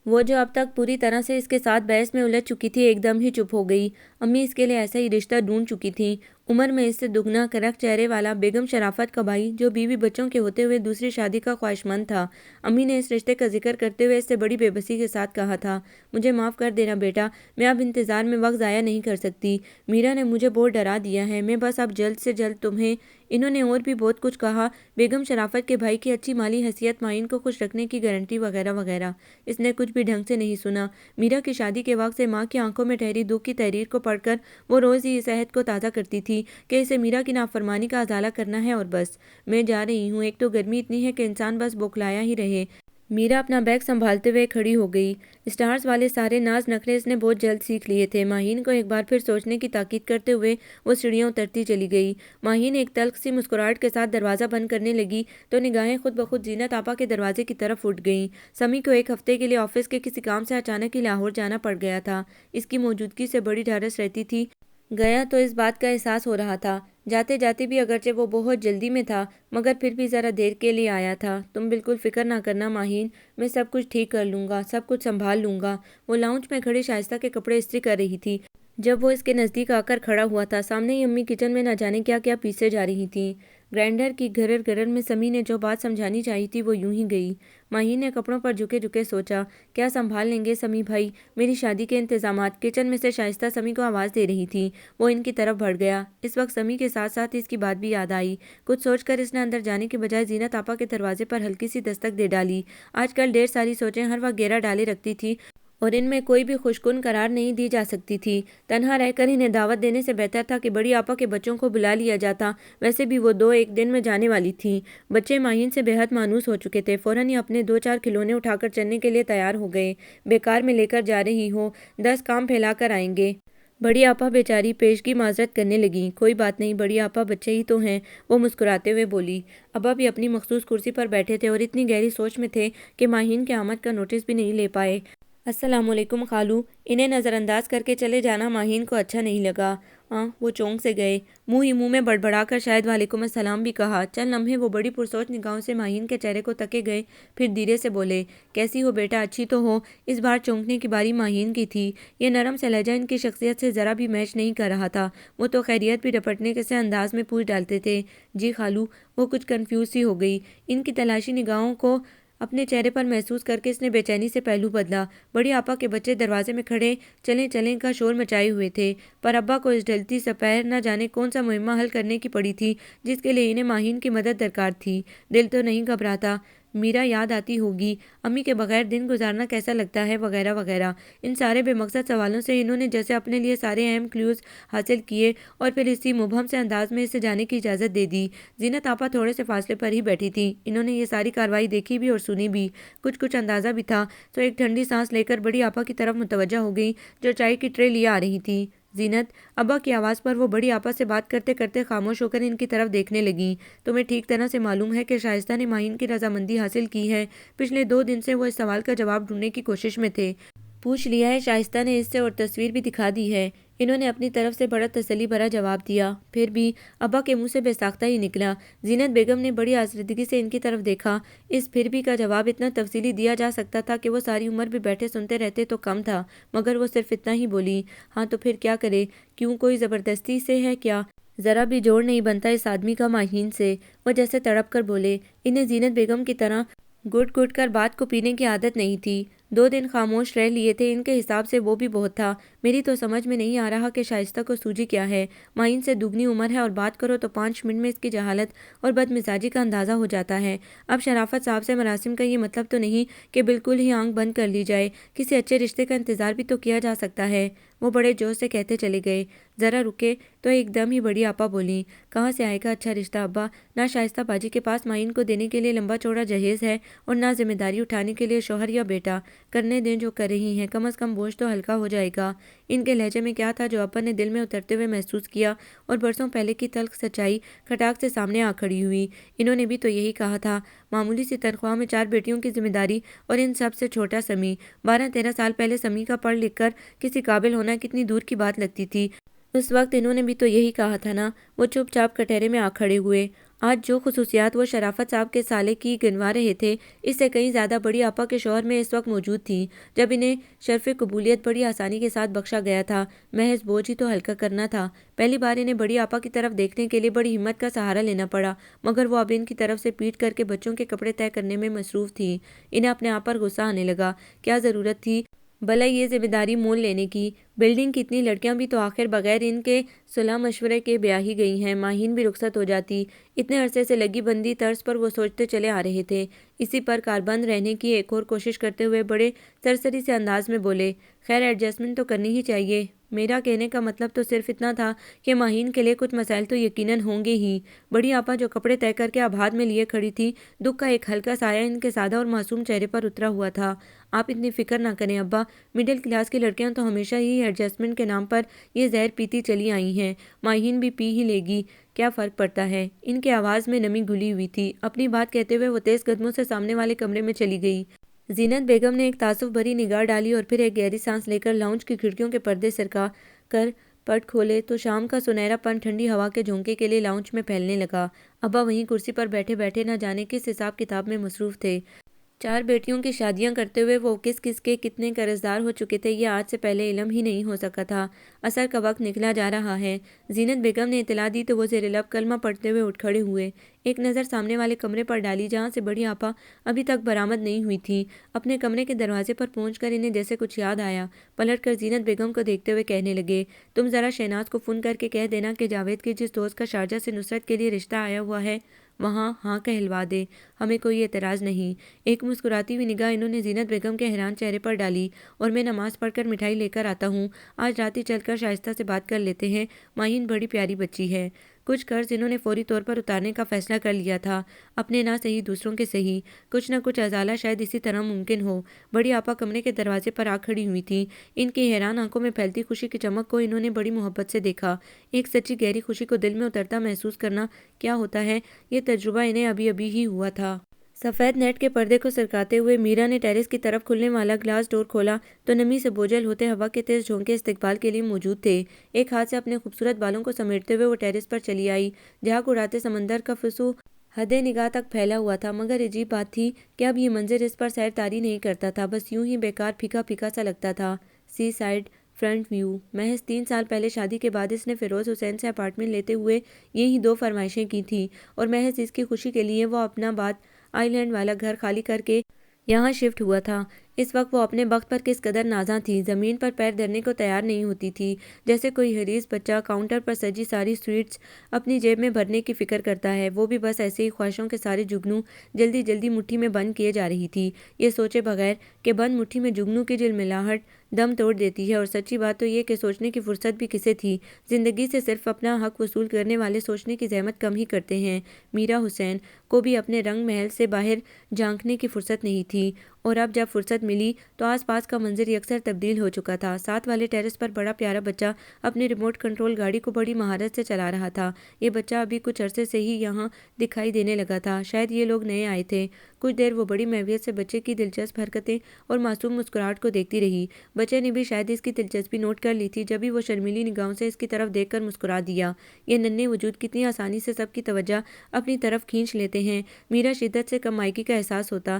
وہ جو اب تک پوری طرح سے اس کے ساتھ بحث میں الجھ چکی تھی ایک دم ہی چپ ہو گئی۔ امی اس کے لیے ایسا ہی رشتہ ڈھونڈ چکی تھیں۔ عمر میں اس سے دگنا کرک چہرے والا بیگم شرافت کا بھائی جو بیوی بچوں کے ہوتے ہوئے دوسری شادی کا خواہش مند تھا۔ امی نے اس رشتے کا ذکر کرتے ہوئے اس سے بڑی بے بسی کے ساتھ کہا تھا، مجھے معاف کر دینا بیٹا، میں اب انتظار میں وقت ضائع نہیں کر سکتی۔ میرا نے مجھے بہت ڈرا دیا ہے، میں بس اب جلد سے جلد تمہیں۔ انہوں نے اور بھی بہت کچھ کہا، بیگم شرافت کے بھائی کی اچھی مالی حیثیت، ماہین کو خوش رکھنے کی گارنٹی وغیرہ وغیرہ۔ اس نے کچھ بھی ڈھنگ سے نہیں سنا۔ میرا کی شادی کے وقت سے ماں کی آنکھوں میں ٹھہری دکھ کی تحریر کو پڑھ کر وہ روز ہی اس عہد کو تازہ کرتی تھی کہ اسے میرا کی نافرمانی کا ازالہ کرنا ہے اور بس۔ میں جا رہی ہوں، ایک تو گرمی اتنی ہے کہ انسان بس بوکھلایا ہی رہے۔ میرا اپنا بیگ سنبھالتے ہوئے کھڑی ہو گئی۔ اسٹارز والے سارے ناز نخرے اس نے بہت جلد سیکھ لیے تھے۔ ماہین کو ایک بار پھر سوچنے کی تاکید کرتے ہوئے وہ سیڑھیاں اترتی چلی گئی۔ ماہین ایک تلخ سی مسکراہٹ کے ساتھ دروازہ بند کرنے لگی تو نگاہیں خود بخود زینت آپا کے دروازے کی طرف اٹھ گئیں۔ سمی کو ایک ہفتے کے لیے آفس کے کسی کام سے اچانک ہی لاہور جانا پڑ گیا تھا۔ اس کی موجودگی سے بڑی ڈھارس رہتی تھی۔ گیا تو اس بات کا احساس ہو رہا تھا، جاتے جاتے بھی، اگرچہ وہ بہت جلدی میں تھا مگر پھر بھی ذرا دیر کے لیے آیا تھا۔ تم بالکل فکر نہ کرنا ماہین، میں سب کچھ ٹھیک کر لوں گا، سب کچھ سنبھال لوں گا۔ وہ لاؤنج میں کھڑی شائستہ کے کپڑے استری کر رہی تھی جب وہ اس کے نزدیک آ کر کھڑا ہوا تھا۔ سامنے ہی امی کچن میں نہ جانے کیا کیا پیسے جا رہی تھیں۔ گرائنڈر کی گرر گرر میں سمی نے جو بات سمجھانی چاہی تھی وہ یوں ہی گئی۔ ماہین نے کپڑوں پر جھکے جھکے سوچا، کیا سنبھال لیں گے سمی بھائی میری شادی کے انتظامات؟ کچن میں سے شائستہ سمی کو آواز دے رہی تھی۔ وہ ان کی طرف بڑھ گیا۔ اس وقت سمی کے ساتھ ساتھ اس کی بات بھی یاد آئی۔ کچھ سوچ کر اس نے اندر جانے کے بجائے زینت آپا کے دروازے پر ہلکی سی دستک دے ڈالی۔ آج کل ڈھیر ساری سوچیں ہر وقت گھیرا ڈالے رکھتی تھی اور ان میں کوئی بھی خوشکن قرار نہیں دی جا سکتی تھی۔ تنہا رہ کر انہیں دعوت دینے سے بہتر تھا کہ بڑی آپا کے بچوں کو بلا لیا جاتا۔ ویسے بھی وہ 2-1 دن میں جانے والی تھیں۔ بچے ماہین سے بے حد مانوس ہو چکے تھے۔ فوراً ہی اپنے 2-4 کھلونے اٹھا کر چلنے کے لیے تیار ہو گئے۔ بیکار میں لے کر جا رہی ہو، 10 کام پھیلا کر آئیں گے۔ بڑی آپا بیچاری پیشگی معذرت کرنے لگیں۔ کوئی بات نہیں بڑی آپا، بچے ہی تو ہیں، وہ مسکراتے ہوئے بولی۔ ابا بھی اپنی مخصوص کرسی پر بیٹھے تھے اور اتنی گہری سوچ میں تھے کہ ماہین کے آمد کا نوٹس بھی نہیں لے پائے۔ السلام علیکم خالو۔ انہیں نظر انداز کر کے چلے جانا ماہین کو اچھا نہیں لگا۔ وہ چونک سے گئے۔ منہ ہی منہ میں بڑبڑا کر شاید وعلیکم السلام بھی کہا۔ چند لمحے وہ بڑی پرسوچ نگاہوں سے ماہین کے چہرے کو تکے گئے، پھر دھیرے سے بولے، کیسی ہو بیٹا، اچھی تو ہو؟ اس بار چونکنے کی باری ماہین کی تھی۔ یہ نرم سا لہجہ ان کی شخصیت سے ذرا بھی میچ نہیں کر رہا تھا۔ وہ تو خیریت بھی رپٹنے کے سے انداز میں پوچھ ڈالتے تھے۔ جی خالو۔ وہ کچھ کنفیوز سی ہو گئی۔ ان کی تلاشی نگاہوں کو اپنے چہرے پر محسوس کر کے اس نے بے چینی سے پہلو بدلا۔ بڑی آپا کے بچے دروازے میں کھڑے چلیں چلیں کا شور مچائے ہوئے تھے، پر ابا کو اس ڈھلتی سپہر نہ جانے کون سا مہمہ حل کرنے کی پڑی تھی جس کے لیے انہیں ماہین کی مدد درکار تھی۔ دل تو نہیں گھبراتا؟ میرا یاد آتی ہوگی؟ امی کے بغیر دن گزارنا کیسا لگتا ہے؟ وغیرہ وغیرہ۔ ان سارے بے مقصد سوالوں سے انہوں نے جیسے اپنے لیے سارے اہم کلیوز حاصل کیے اور پھر اسی مبہم سے انداز میں اسے جانے کی اجازت دے دی۔ زینت آپا تھوڑے سے فاصلے پر ہی بیٹھی تھی۔ انہوں نے یہ ساری کارروائی دیکھی بھی اور سنی بھی۔ کچھ اندازہ بھی تھا تو ایک ٹھنڈی سانس لے کر بڑی آپا کی طرف متوجہ ہو گئی جو چائے کی ٹرے لیے آ رہی تھی۔ زینت ابا کی آواز پر وہ بڑی آپا سے بات کرتے کرتے خاموش ہو کر ان کی طرف دیکھنے لگیں۔ تمہیں ٹھیک طرح سے معلوم ہے کہ شائستہ نے ماہین کی رضامندی حاصل کی ہے؟ پچھلے 2 دن سے وہ اس سوال کا جواب ڈھونڈنے کی کوشش میں تھے۔ پوچھ لیا ہے شائستہ نے اس سے اور تصویر بھی دکھا دی ہے۔ انہوں نے اپنی طرف سے بڑا تسلی بھرا جواب دیا۔ پھر بھی ابا کے منہ سے بے ساختہ ہی نکلا۔ زینت بیگم نے بڑی آزردگی سے ان کی طرف دیکھا۔ اس پھر بھی کا جواب اتنا تفصیلی دیا جا سکتا تھا کہ وہ ساری عمر بھی بیٹھے سنتے رہتے تو کم تھا، مگر وہ صرف اتنا ہی بولی، ہاں تو پھر کیا کرے؟ کیوں کوئی زبردستی سے ہے کیا؟ ذرا بھی جوڑ نہیں بنتا اس آدمی کا ماہین سے۔ وہ جیسے تڑپ کر بولے۔ انہیں زینت بیگم کی طرح گٹ گٹ کر بات کو پینے کی عادت نہیں تھی۔ 2 دن خاموش رہ لیے تھے، ان کے حساب سے وہ بھی بہت تھا۔ میری تو سمجھ میں نہیں آ رہا کہ شائستہ کو سوجی کیا ہے۔ ماہین سے دگنی عمر ہے اور بات کرو تو 5 منٹ میں اس کی جہالت اور بد مزاجی کا اندازہ ہو جاتا ہے۔ اب شرافت صاحب سے مراسم کا یہ مطلب تو نہیں کہ بالکل ہی آنکھ بند کر لی جائے، کسی اچھے رشتے کا انتظار بھی تو کیا جا سکتا ہے۔ وہ بڑے جوش سے کہتے چلے گئے۔ ذرا رکے تو ایک دم ہی بڑی آپا بولیں، کہاں سے آئے گا اچھا رشتہ ابا؟ نہ شائستہ باجی کے پاس ماہین کو دینے کے لیے لمبا چوڑا جہیز ہے اور نہ ذمہ داری اٹھانے کے لیے شوہر یا بیٹا۔ کرنے دیں جو کر رہی ہیں، کم از کم بوجھ تو ہلکا ہو جائے گا۔ ان کے لہجے میں کیا تھا جو ابا نے دل میں اترتے ہوئے محسوس کیا اور برسوں پہلے کی تلخ سچائی کھٹاک سے سامنے آ کھڑی ہوئی۔ انہوں نے بھی تو یہی کہا تھا، معمولی سی تنخواہ میں 4 بیٹیوں کی ذمہ داری اور ان سب سے چھوٹا سمی۔ 12-13 سال پہلے سمی کا پڑھ لکھ کر کسی قابل ہونا کتنی دور کی بات لگتی تھی۔ اس وقت انہوں نے بھی تو یہی کہا تھا نا۔ وہ چپ چاپ کٹہرے میں آ کھڑے ہوئے۔ آج جو خصوصیات وہ شرافت صاحب کے سالے کی گنوا رہے تھے اس سے کہیں زیادہ بڑی آپا کے شوہر میں اس وقت موجود تھیں۔ جب انہیں شرف قبولیت بڑی آسانی کے ساتھ بخشا گیا تھا، محض بوجھ ہی تو ہلکا کرنا تھا۔ پہلی بار انہیں بڑی آپا کی طرف دیکھنے کے لیے بڑی ہمت کا سہارا لینا پڑا، مگر وہ اب ان کی طرف سے پیٹ کر کے بچوں کے کپڑے طے کرنے میں مصروف تھیں۔ انہیں اپنے آپ پر غصہ آنے لگا۔ کیا ضرورت تھی بھلا یہ ذمہ داری مول لینے کی؟ بلڈنگ کی اتنی لڑکیاں بھی تو آخر بغیر ان کے صلاح مشورے کے بیاہ ہی گئی ہیں۔ ماہین بھی رخصت ہو جاتی۔ اتنے عرصے سے لگی بندی طرز پر وہ سوچتے چلے آ رہے تھے۔ اسی پر کاربند رہنے کی ایک اور کوشش کرتے ہوئے بڑے سرسری سے انداز میں بولے، خیر ایڈجسٹمنٹ تو کرنی ہی چاہیے۔ میرا کہنے کا مطلب تو صرف اتنا تھا کہ ماہین کے لیے کچھ مسائل تو یقیناً ہوں گے ہی۔ بڑی آپا جو کپڑے طے کر کے اب ہاتھ میں لیے کھڑی تھی، دکھ کا ایک ہلکا سایہ ان کے سادہ اور معصوم چہرے پر اترا ہوا تھا۔ آپ اتنی فکر نہ کریں ابا، مڈل کلاس کی لڑکیاں تو ہمیشہ ہی ایڈجسٹمنٹ کے نام پر یہ زہر پیتی چلی آئی ہیں، ماہین بھی پی ہی لے گی، کیا فرق پڑتا ہے؟ ان کے آواز میں نمی گھلی ہوئی تھی۔ اپنی بات کہتے ہوئے وہ تیز قدموں سے سامنے والے کمرے میں چلی گئی۔ زینت بیگم نے ایک تعصب بھری نگاہ ڈالی اور پھر ایک گہری سانس لے کر لاؤنج کی کھڑکیوں کے پردے سرکا کر پٹ کھولے تو شام کا سنہرا پن ٹھنڈی ہوا کے جھونکے کے لیے لاؤنج میں پھیلنے لگا۔ ابا وہیں کرسی پر بیٹھے بیٹھے نہ جانے کس حساب کتاب میں مصروف تھے۔ 4 بیٹیوں کی شادیاں کرتے ہوئے وہ کس کس کے کتنے قرضدار ہو چکے تھے، یہ آج سے پہلے علم ہی نہیں ہو سکا تھا۔ عصر کا وقت نکلا جا رہا ہے۔ زینت بیگم نے اطلاع دی تو وہ زیر لب کلمہ پڑھتے ہوئے اٹھ کھڑے ہوئے۔ ایک نظر سامنے والے کمرے پر ڈالی جہاں سے بڑی آپا ابھی تک برآمد نہیں ہوئی تھی۔ اپنے کمرے کے دروازے پر پہنچ کر انہیں جیسے کچھ یاد آیا، پلٹ کر زینت بیگم کو دیکھتے ہوئے کہنے لگے، تم ذرا شہناز کو فون کر کے کہہ دینا کہ جاوید کی جس دوست کا شارجہ سے نصرت کے لیے رشتہ آیا ہوا ہے وہاں ہاں کہلوا دے، ہمیں کوئی اعتراض نہیں۔ ایک مسکراتی ہوئی نگاہ انہوں نے زینت بیگم کے حیران چہرے پر ڈالی۔ اور میں نماز پڑھ کر مٹھائی لے کر آتا ہوں، آج رات ہی چل کر شائستہ سے بات کر لیتے ہیں، ماہین بڑی پیاری بچی ہے۔ کچھ قرض انہوں نے فوری طور پر اتارنے کا فیصلہ کر لیا تھا، اپنے نہ صحیح دوسروں کے صحیح، کچھ نہ کچھ ازالہ شاید اسی طرح ممکن ہو۔ بڑی آپا کمرے کے دروازے پر آ کھڑی ہوئی تھیں۔ ان کی حیران آنکھوں میں پھیلتی خوشی کی چمک کو انہوں نے بڑی محبت سے دیکھا۔ ایک سچی گہری خوشی کو دل میں اترتا محسوس کرنا کیا ہوتا ہے، یہ تجربہ انہیں ابھی ابھی ہی ہوا تھا۔ سفید نیٹ کے پردے کو سرکاتے ہوئے میرا نے ٹیرس کی طرف کھلنے والا گلاس ڈور کھولا تو نمی سے بوجھل ہوتے ہوا کے تیز جھونکے استقبال کے لیے موجود تھے۔ ایک ہاتھ سے اپنے خوبصورت بالوں کو سمیٹتے ہوئے وہ ٹیرس پر چلی آئی، جہاں اڑاتے سمندر کا فسو حد نگاہ تک پھیلا ہوا تھا، مگر عجیب بات تھی کہ اب یہ منظر اس پر سیر تاری نہیں کرتا تھا، بس یوں ہی بیکار پھیکا پھیکا سا لگتا تھا۔ سی سائڈ فرنٹ ویو۔ محض 3 سال پہلے شادی کے بعد اس نے فیروز حسین سے اپارٹمنٹ لیتے ہوئے یہی 2 فرمائشیں کی تھیں، اور محض اس کی خوشی کے لیے وہ اپنا بات آئی لینڈ والا گھر خالی کر کے یہاں شفٹ ہوا تھا۔ اس وقت وہ اپنے بخت پر کس قدر نازاں تھی، زمین پر پیر دھرنے کو تیار نہیں ہوتی تھی، جیسے کوئی حریص بچہ کاؤنٹر پر سجی ساری سویٹس اپنی جیب میں بھرنے کی فکر کرتا ہے، وہ بھی بس ایسے ہی خواہشوں کے سارے جگنو جلدی جلدی مٹھی میں بند کیے جا رہی تھی، یہ سوچے بغیر کہ بند مٹھی میں جگنو کی جھلملاہٹ دم توڑ دیتی ہے۔ اور سچی بات تو یہ کہ سوچنے کی فرصت بھی کسے تھی، زندگی سے صرف اپنا حق وصول کرنے والے سوچنے کی زحمت کم ہی کرتے ہیں۔ میرا حسین کو بھی اپنے رنگ محل سے باہر جھانکنے کی فرصت نہیں تھی، اور اب جب فرصت ملی تو آس پاس کا منظر یکسر تبدیل ہو چکا تھا۔ ساتھ والے ٹیرس پر بڑا پیارا بچہ اپنی ریموٹ کنٹرول گاڑی کو بڑی مہارت سے چلا رہا تھا۔ یہ بچہ ابھی کچھ عرصے سے ہی یہاں دکھائی دینے لگا تھا، شاید یہ لوگ نئے آئے تھے۔ کچھ دیر وہ بڑی محویت سے بچے کی دلچسپ حرکتیں اور معصوم مسکراہٹ کو دیکھتی رہی۔ بچے نے بھی شاید اس کی دلچسپی نوٹ کر لی تھی، جبھی وہ شرمیلی نگاہوں سے اس کی طرف دیکھ کر مسکرا دیا۔ یہ ننھے وجود کتنی آسانی سے سب کی توجہ اپنی طرف کھینچ لیتے ہیں۔ میرا شدت سے کم مائگی کا احساس ہوتا،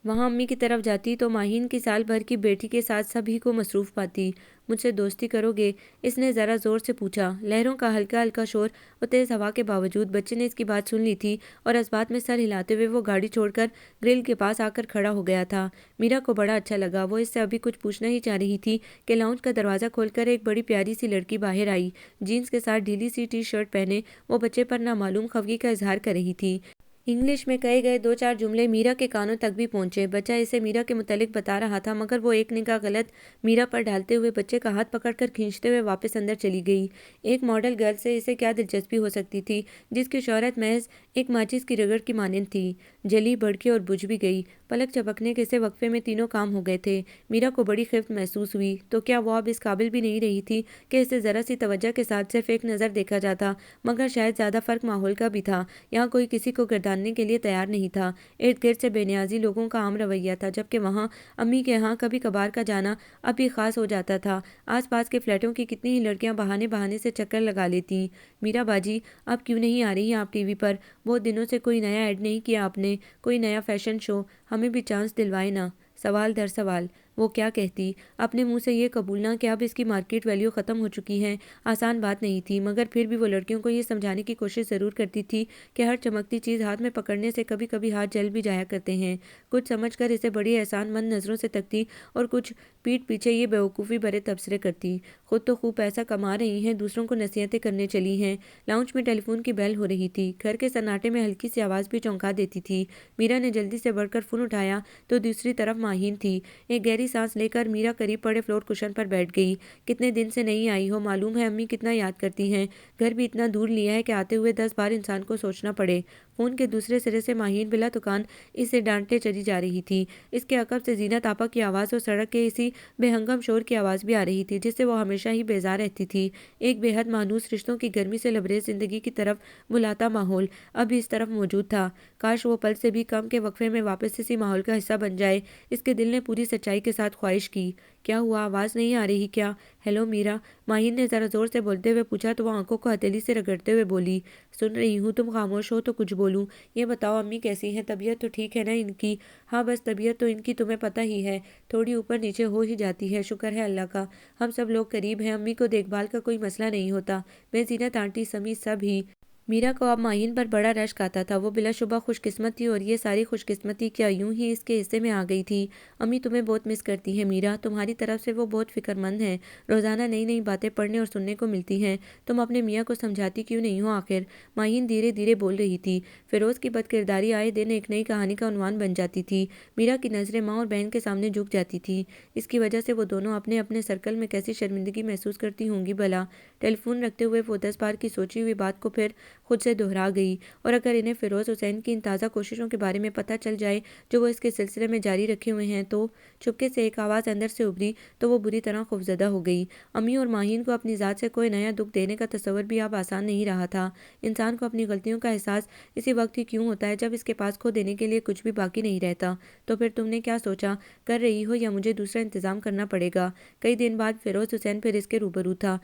وہاں امی کی طرف جاتی تو ماہین کی سال بھر کی بیٹی کے ساتھ سبھی کو مصروف پاتی۔ مجھ سے دوستی کرو گے؟ اس نے ذرا زور سے پوچھا۔ لہروں کا ہلکا ہلکا شور اور تیز ہوا کے باوجود بچے نے اس کی بات سن لی تھی، اور اس بات میں سر ہلاتے ہوئے وہ گاڑی چھوڑ کر گرل کے پاس آ کر کھڑا ہو گیا تھا۔ میرا کو بڑا اچھا لگا۔ وہ اس سے ابھی کچھ پوچھنا ہی چاہ رہی تھی کہ لاؤنج کا دروازہ کھول کر ایک بڑی پیاری سی لڑکی باہر آئی، جینز کے ساتھ ڈھیلی سی ٹی شرٹ پہنے وہ بچے پر نامعلوم خفگی کا اظہار کر رہی تھی۔ انگلش میں کہے گئے 2-4 جملے میرا کے کانوں تک بھی پہنچے۔ بچہ اسے میرا کے متعلق بتا رہا تھا، مگر وہ ایک نگاہ غلط میرا پر ڈالتے ہوئے بچے کا ہاتھ پکڑ کر کھینچتے ہوئے واپس اندر چلی گئی۔ ایک ماڈل گرل سے اسے کیا دلچسپی ہو سکتی تھی، جس کی شہرت محض ایک ماچس کی رگڑ کی مانند تھی، جلی بھڑکی اور بجھ بھی گئی۔ پلک جھپکنے کے سے وقفے میں تینوں کام ہو گئے تھے۔ میرا کو بڑی خفت محسوس ہوئی، تو کیا وہ اب اس قابل بھی نہیں رہی تھی کہ اسے ذرا سی توجہ کے ساتھ صرف ایک نظر دیکھا جاتا، مگر شاید زیادہ فرق ماحول کا بھی تھا، یہاں کوئی کسی کو گرداننے کے لیے تیار نہیں تھا، ارد گرد سے بے نیازی لوگوں کا عام رویہ تھا، جبکہ وہاں امی کے ہاں کبھی کبھار کا جانا اب بھی خاص ہو جاتا تھا۔ آس پاس کے فلیٹوں کی کتنی ہی لڑکیاں بہانے بہانے سے چکر لگا لیتیں۔ میرا باجی اب کیوں نہیں آ رہی آپ ٹی وی پر؟ بہت دنوں سے کوئی نیا ایڈ نہیں کیا آپ نے، کوئی نیا فیشن شو، ہمیں بھی چانس دلوائے نا۔ سوال در سوال۔ وہ کیا کہتی؟ اپنے منہ سے یہ قبولنا کہ اب اس کی مارکیٹ ویلیو ختم ہو چکی ہے آسان بات نہیں تھی، مگر پھر بھی وہ لڑکیوں کو یہ سمجھانے کی کوشش ضرور کرتی تھی کہ ہر چمکتی چیز ہاتھ میں پکڑنے سے کبھی کبھی ہاتھ جل بھی جایا کرتے ہیں۔ کچھ سمجھ کر اسے بڑی احسان مند نظروں سے تکتی، اور کچھ پیٹھ پیچھے یہ بیوقوفی بھرے تبصرے کرتی۔ خود تو خوب پیسہ کما رہی ہیں، دوسروں کو نصیحتیں کرنے چلی ہیں۔ لاؤنج میں ٹیلی فون کی بیل ہو رہی تھی، گھر کے سناٹے میں ہلکی سی آواز بھی چونکا دیتی تھی۔ میرا نے جلدی سے بڑھ کر فون اٹھایا تو دوسری طرف ماہین تھی۔ ایک گہری گہری سانس لے کر میرا قریب پڑے فلور کشن پر بیٹھ گئی۔ کتنے دن سے نہیں آئی ہو، معلوم ہے امی کتنا یاد کرتی ہیں۔ گھر بھی اتنا دور لیا ہے کہ آتے ہوئے 10 بار انسان کو سوچنا پڑے۔ فون کے دوسرے سرے سے ماہین بلا تکان اسے ڈانٹتے چلی جا رہی تھی۔ اس کے عقب سے زینت آپا کی آواز اور سڑک کے اسی بے ہنگم شور کی آواز بھی آ رہی تھی جس سے وہ ہمیشہ ہی بیزار رہتی تھی۔ ایک بے حد مانوس رشتوں کی گرمی سے لبریز زندگی کی طرف بلاتا ماحول اب بھی اس طرف موجود تھا۔ کاش وہ پل سے بھی کم کے وقفے میں واپس اسی ماحول کا حصہ بن جائے۔ اس کے دل نے پوری سچائی کے ساتھ خواہش کی۔ کیا ہوا، آواز نہیں آ رہی کیا؟ ہیلو میرا، ماہین نے ذرا زور سے بولتے ہوئے پوچھا تو وہ آنکھوں کو ہتھیلی سے رگڑتے ہوئے بولی، سن رہی ہوں، تم خاموش ہو تو کچھ بولوں۔ یہ بتاؤ امی کیسی ہیں، طبیعت تو ٹھیک ہے نا ان کی؟ ہاں بس طبیعت تو ان کی تمہیں پتہ ہی ہے، تھوڑی اوپر نیچے ہو ہی جاتی ہے، شکر ہے اللہ کا، ہم سب لوگ قریب ہیں، امی کو دیکھ بھال کا کوئی مسئلہ نہیں ہوتا، میں زینت آنٹی سمیت سب ہی۔ میرا کو اب ماہین پر بڑا رشک آتا تھا۔ وہ بلا شبہ خوش قسمت تھی اور یہ ساری خوش قسمتی کیا یوں ہی اس کے حصے میں آ گئی تھی۔ امی تمہیں بہت مس کرتی ہے میرا، تمہاری طرف سے وہ بہت فکر مند ہیں، روزانہ نئی نئی باتیں پڑھنے اور سننے کو ملتی ہیں، تم اپنے میاں کو سمجھاتی کیوں نہیں ہو آخر؟ ماہین دھیرے دھیرے بول رہی تھی۔ فیروز کی بد کرداری آئے دن ایک نئی کہانی کا عنوان بن جاتی تھی۔ میرا کی نظریں ماں اور بہن کے سامنے جھک جاتی تھی۔ اس کی وجہ سے وہ دونوں اپنے اپنے سرکل میں کیسی شرمندگی محسوس کرتی ہوں گی بھلا۔ ٹیلی فون رکھتے ہوئے وہ 10 بار کی سوچی ہوئی بات کو پھر خود سے دہرا گئی، اور اگر انہیں فیروز حسین کی ان تازہ کوششوں کے بارے میں پتہ چل جائے جو وہ اس کے سلسلے میں جاری رکھے ہوئے ہیں تو؟ چپکے سے ایک آواز اندر سے ابھری تو وہ بری طرح خوفزدہ ہو گئی۔ امی اور ماہین کو اپنی ذات سے کوئی نیا دکھ دینے کا تصور بھی اب آسان نہیں رہا تھا۔ انسان کو اپنی غلطیوں کا احساس اسی وقت ہی کیوں ہوتا ہے جب اس کے پاس کھو دینے کے لیے کچھ بھی باقی نہیں رہتا؟ تو پھر تم نے کیا سوچا، کر رہی ہو یا مجھے دوسرا انتظام کرنا پڑے گا؟ کئی دن بعد فیروز حسین پھر اس کے روبرو تھا۔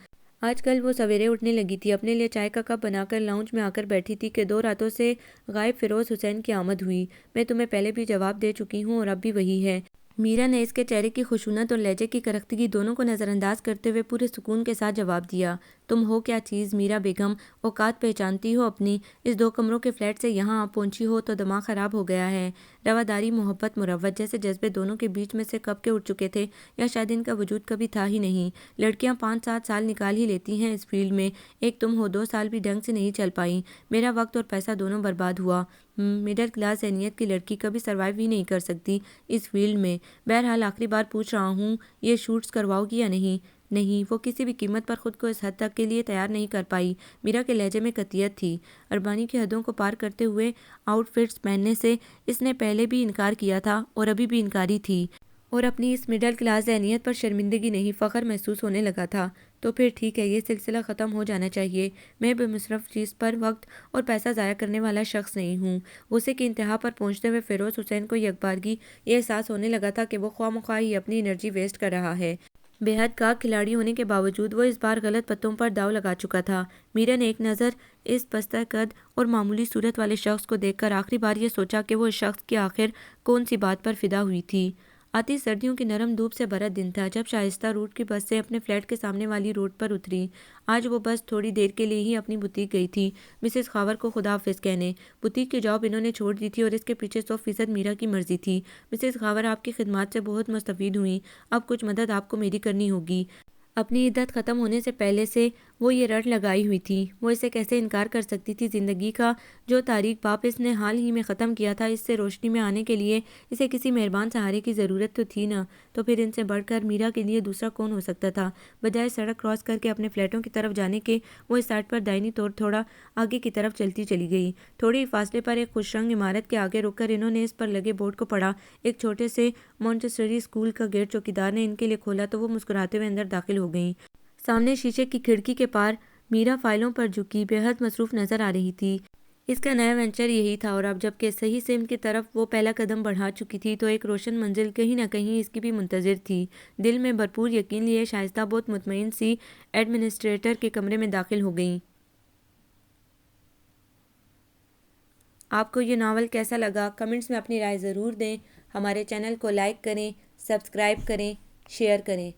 آج کل وہ سویرے اٹھنے لگی تھی، اپنے لیے چائے کا کپ بنا کر لاؤنج میں آ کر بیٹھی تھی کہ 2 راتوں سے غائب فیروز حسین کی آمد ہوئی۔ میں تمہیں پہلے بھی جواب دے چکی ہوں اور اب بھی وہی ہے۔ میرا نے اس کے چہرے کی خشونت اور لہجے کی کرختگی دونوں کو نظر انداز کرتے ہوئے پورے سکون کے ساتھ جواب دیا۔ تم ہو کیا چیز میرا بیگم، اوقات پہچانتی ہو اپنی؟ اس 2 کمروں کے فلیٹ سے یہاں آپ پہنچی ہو تو دماغ خراب ہو گیا ہے؟ رواداری، محبت، مروت جیسے جذبے دونوں کے بیچ میں سے کب کے اٹھ چکے تھے، یا شاید ان کا وجود کبھی تھا ہی نہیں۔ لڑکیاں 5-7 سال نکال ہی لیتی ہیں اس فیلڈ میں، ایک تم ہو 2 سال بھی ڈھنگ سے نہیں چل پائیں۔ میرا وقت اور پیسہ دونوں برباد ہوا۔ مڈل کلاس ذہنیت کی لڑکی کبھی سروائیو ہی نہیں کر سکتی اس فیلڈ میں۔ بہرحال آخری بار پوچھ رہا ہوں، یہ شوٹس کرواؤ گی یا نہیں؟ نہیں، وہ کسی بھی قیمت پر خود کو اس حد تک کے لیے تیار نہیں کر پائی۔ میرا کے لہجے میں قطعیت تھی۔ اربانی کی حدوں کو پار کرتے ہوئے آؤٹ فٹس پہننے سے اس نے پہلے بھی انکار کیا تھا اور ابھی بھی انکاری تھی، اور اپنی اس مڈل کلاس ذہنیت پر شرمندگی نہیں، فخر محسوس ہونے لگا تھا۔ تو پھر ٹھیک ہے، یہ سلسلہ ختم ہو جانا چاہیے۔ میں بے مصرف چیز پر وقت اور پیسہ ضائع کرنے والا شخص نہیں ہوں۔ غصے کی انتہا پر پہنچتے ہوئے فیروز حسین کو یکبارگی یہ احساس ہونے لگا تھا کہ وہ خواہ مخواہ ہی اپنی انرجی ویسٹ کر رہا ہے۔ بے حد کاک کھلاڑی ہونے کے باوجود وہ اس بار غلط پتوں پر داؤ لگا چکا تھا۔ میرا نے ایک نظر اس پستہ قد اور معمولی صورت والے شخص کو دیکھ کر آخری بار یہ سوچا کہ وہ اس شخص کی آخر کون سی بات پر فدا ہوئی تھی۔ آتی سردیوں کی نرم دھوپ سے بھرا دن تھا جب شائستہ روٹ کی بس سے اپنے فلیٹ کے سامنے والی روڈ پر اتری۔ آج وہ بس تھوڑی دیر کے لیے ہی اپنی بوتیک گئی تھی مسز خاور کو خدا حافظ کہنے۔ بوتیک کی جاب انہوں نے چھوڑ دی تھی اور اس کے پیچھے 100% میرا کی مرضی تھی۔ مسز خاور آپ کی خدمات سے بہت مستفید ہوئیں، اب کچھ مدد آپ کو میری کرنی ہوگی۔ اپنی عدت ختم ہونے سے پہلے سے وہ یہ رٹ لگائی ہوئی تھی، وہ اسے کیسے انکار کر سکتی تھی؟ زندگی کا جو تاریک باپ اس نے حال ہی میں ختم کیا تھا، اس سے روشنی میں آنے کے لیے اسے کسی مہربان سہارے کی ضرورت تو تھی نا۔ تو پھر ان سے بڑھ کر میرا کے لیے دوسرا کون ہو سکتا تھا؟ بجائے سڑک کراس کر کے اپنے فلیٹوں کی طرف جانے کے وہ اس سائڈ پر دائنی طور تھوڑا آگے کی طرف چلتی چلی گئی۔ تھوڑے ہی فاصلے پر ایک خوش رنگ عمارت کے آگے رک کر انہوں نے اس پر لگے بورڈ کو پڑھا۔ ایک چھوٹے سے مونٹیسوری اسکول کا گیٹ چوکیدار نے ان کے لیے کھولا تو وہ مسکراتے ہوئے اندر داخل ہو گئیں۔ سامنے شیشے کی کھڑکی کے پار میرا فائلوں پر جھکی بے حد مصروف نظر آ رہی تھی۔ اس کا نیا وینچر یہی تھا، اور اب جب کہ صحیح سمت کی طرف وہ پہلا قدم بڑھا چکی تھی تو ایک روشن منزل کہیں نہ کہیں اس کی بھی منتظر تھی۔ دل میں بھرپور یقین لیے شائستہ بہت مطمئن سی ایڈمنسٹریٹر کے کمرے میں داخل ہو گئیں۔ آپ کو یہ ناول کیسا لگا؟ کمنٹس میں اپنی رائے ضرور دیں۔ ہمارے چینل کو لائک کریں، سبسکرائب کریں، شیئر کریں۔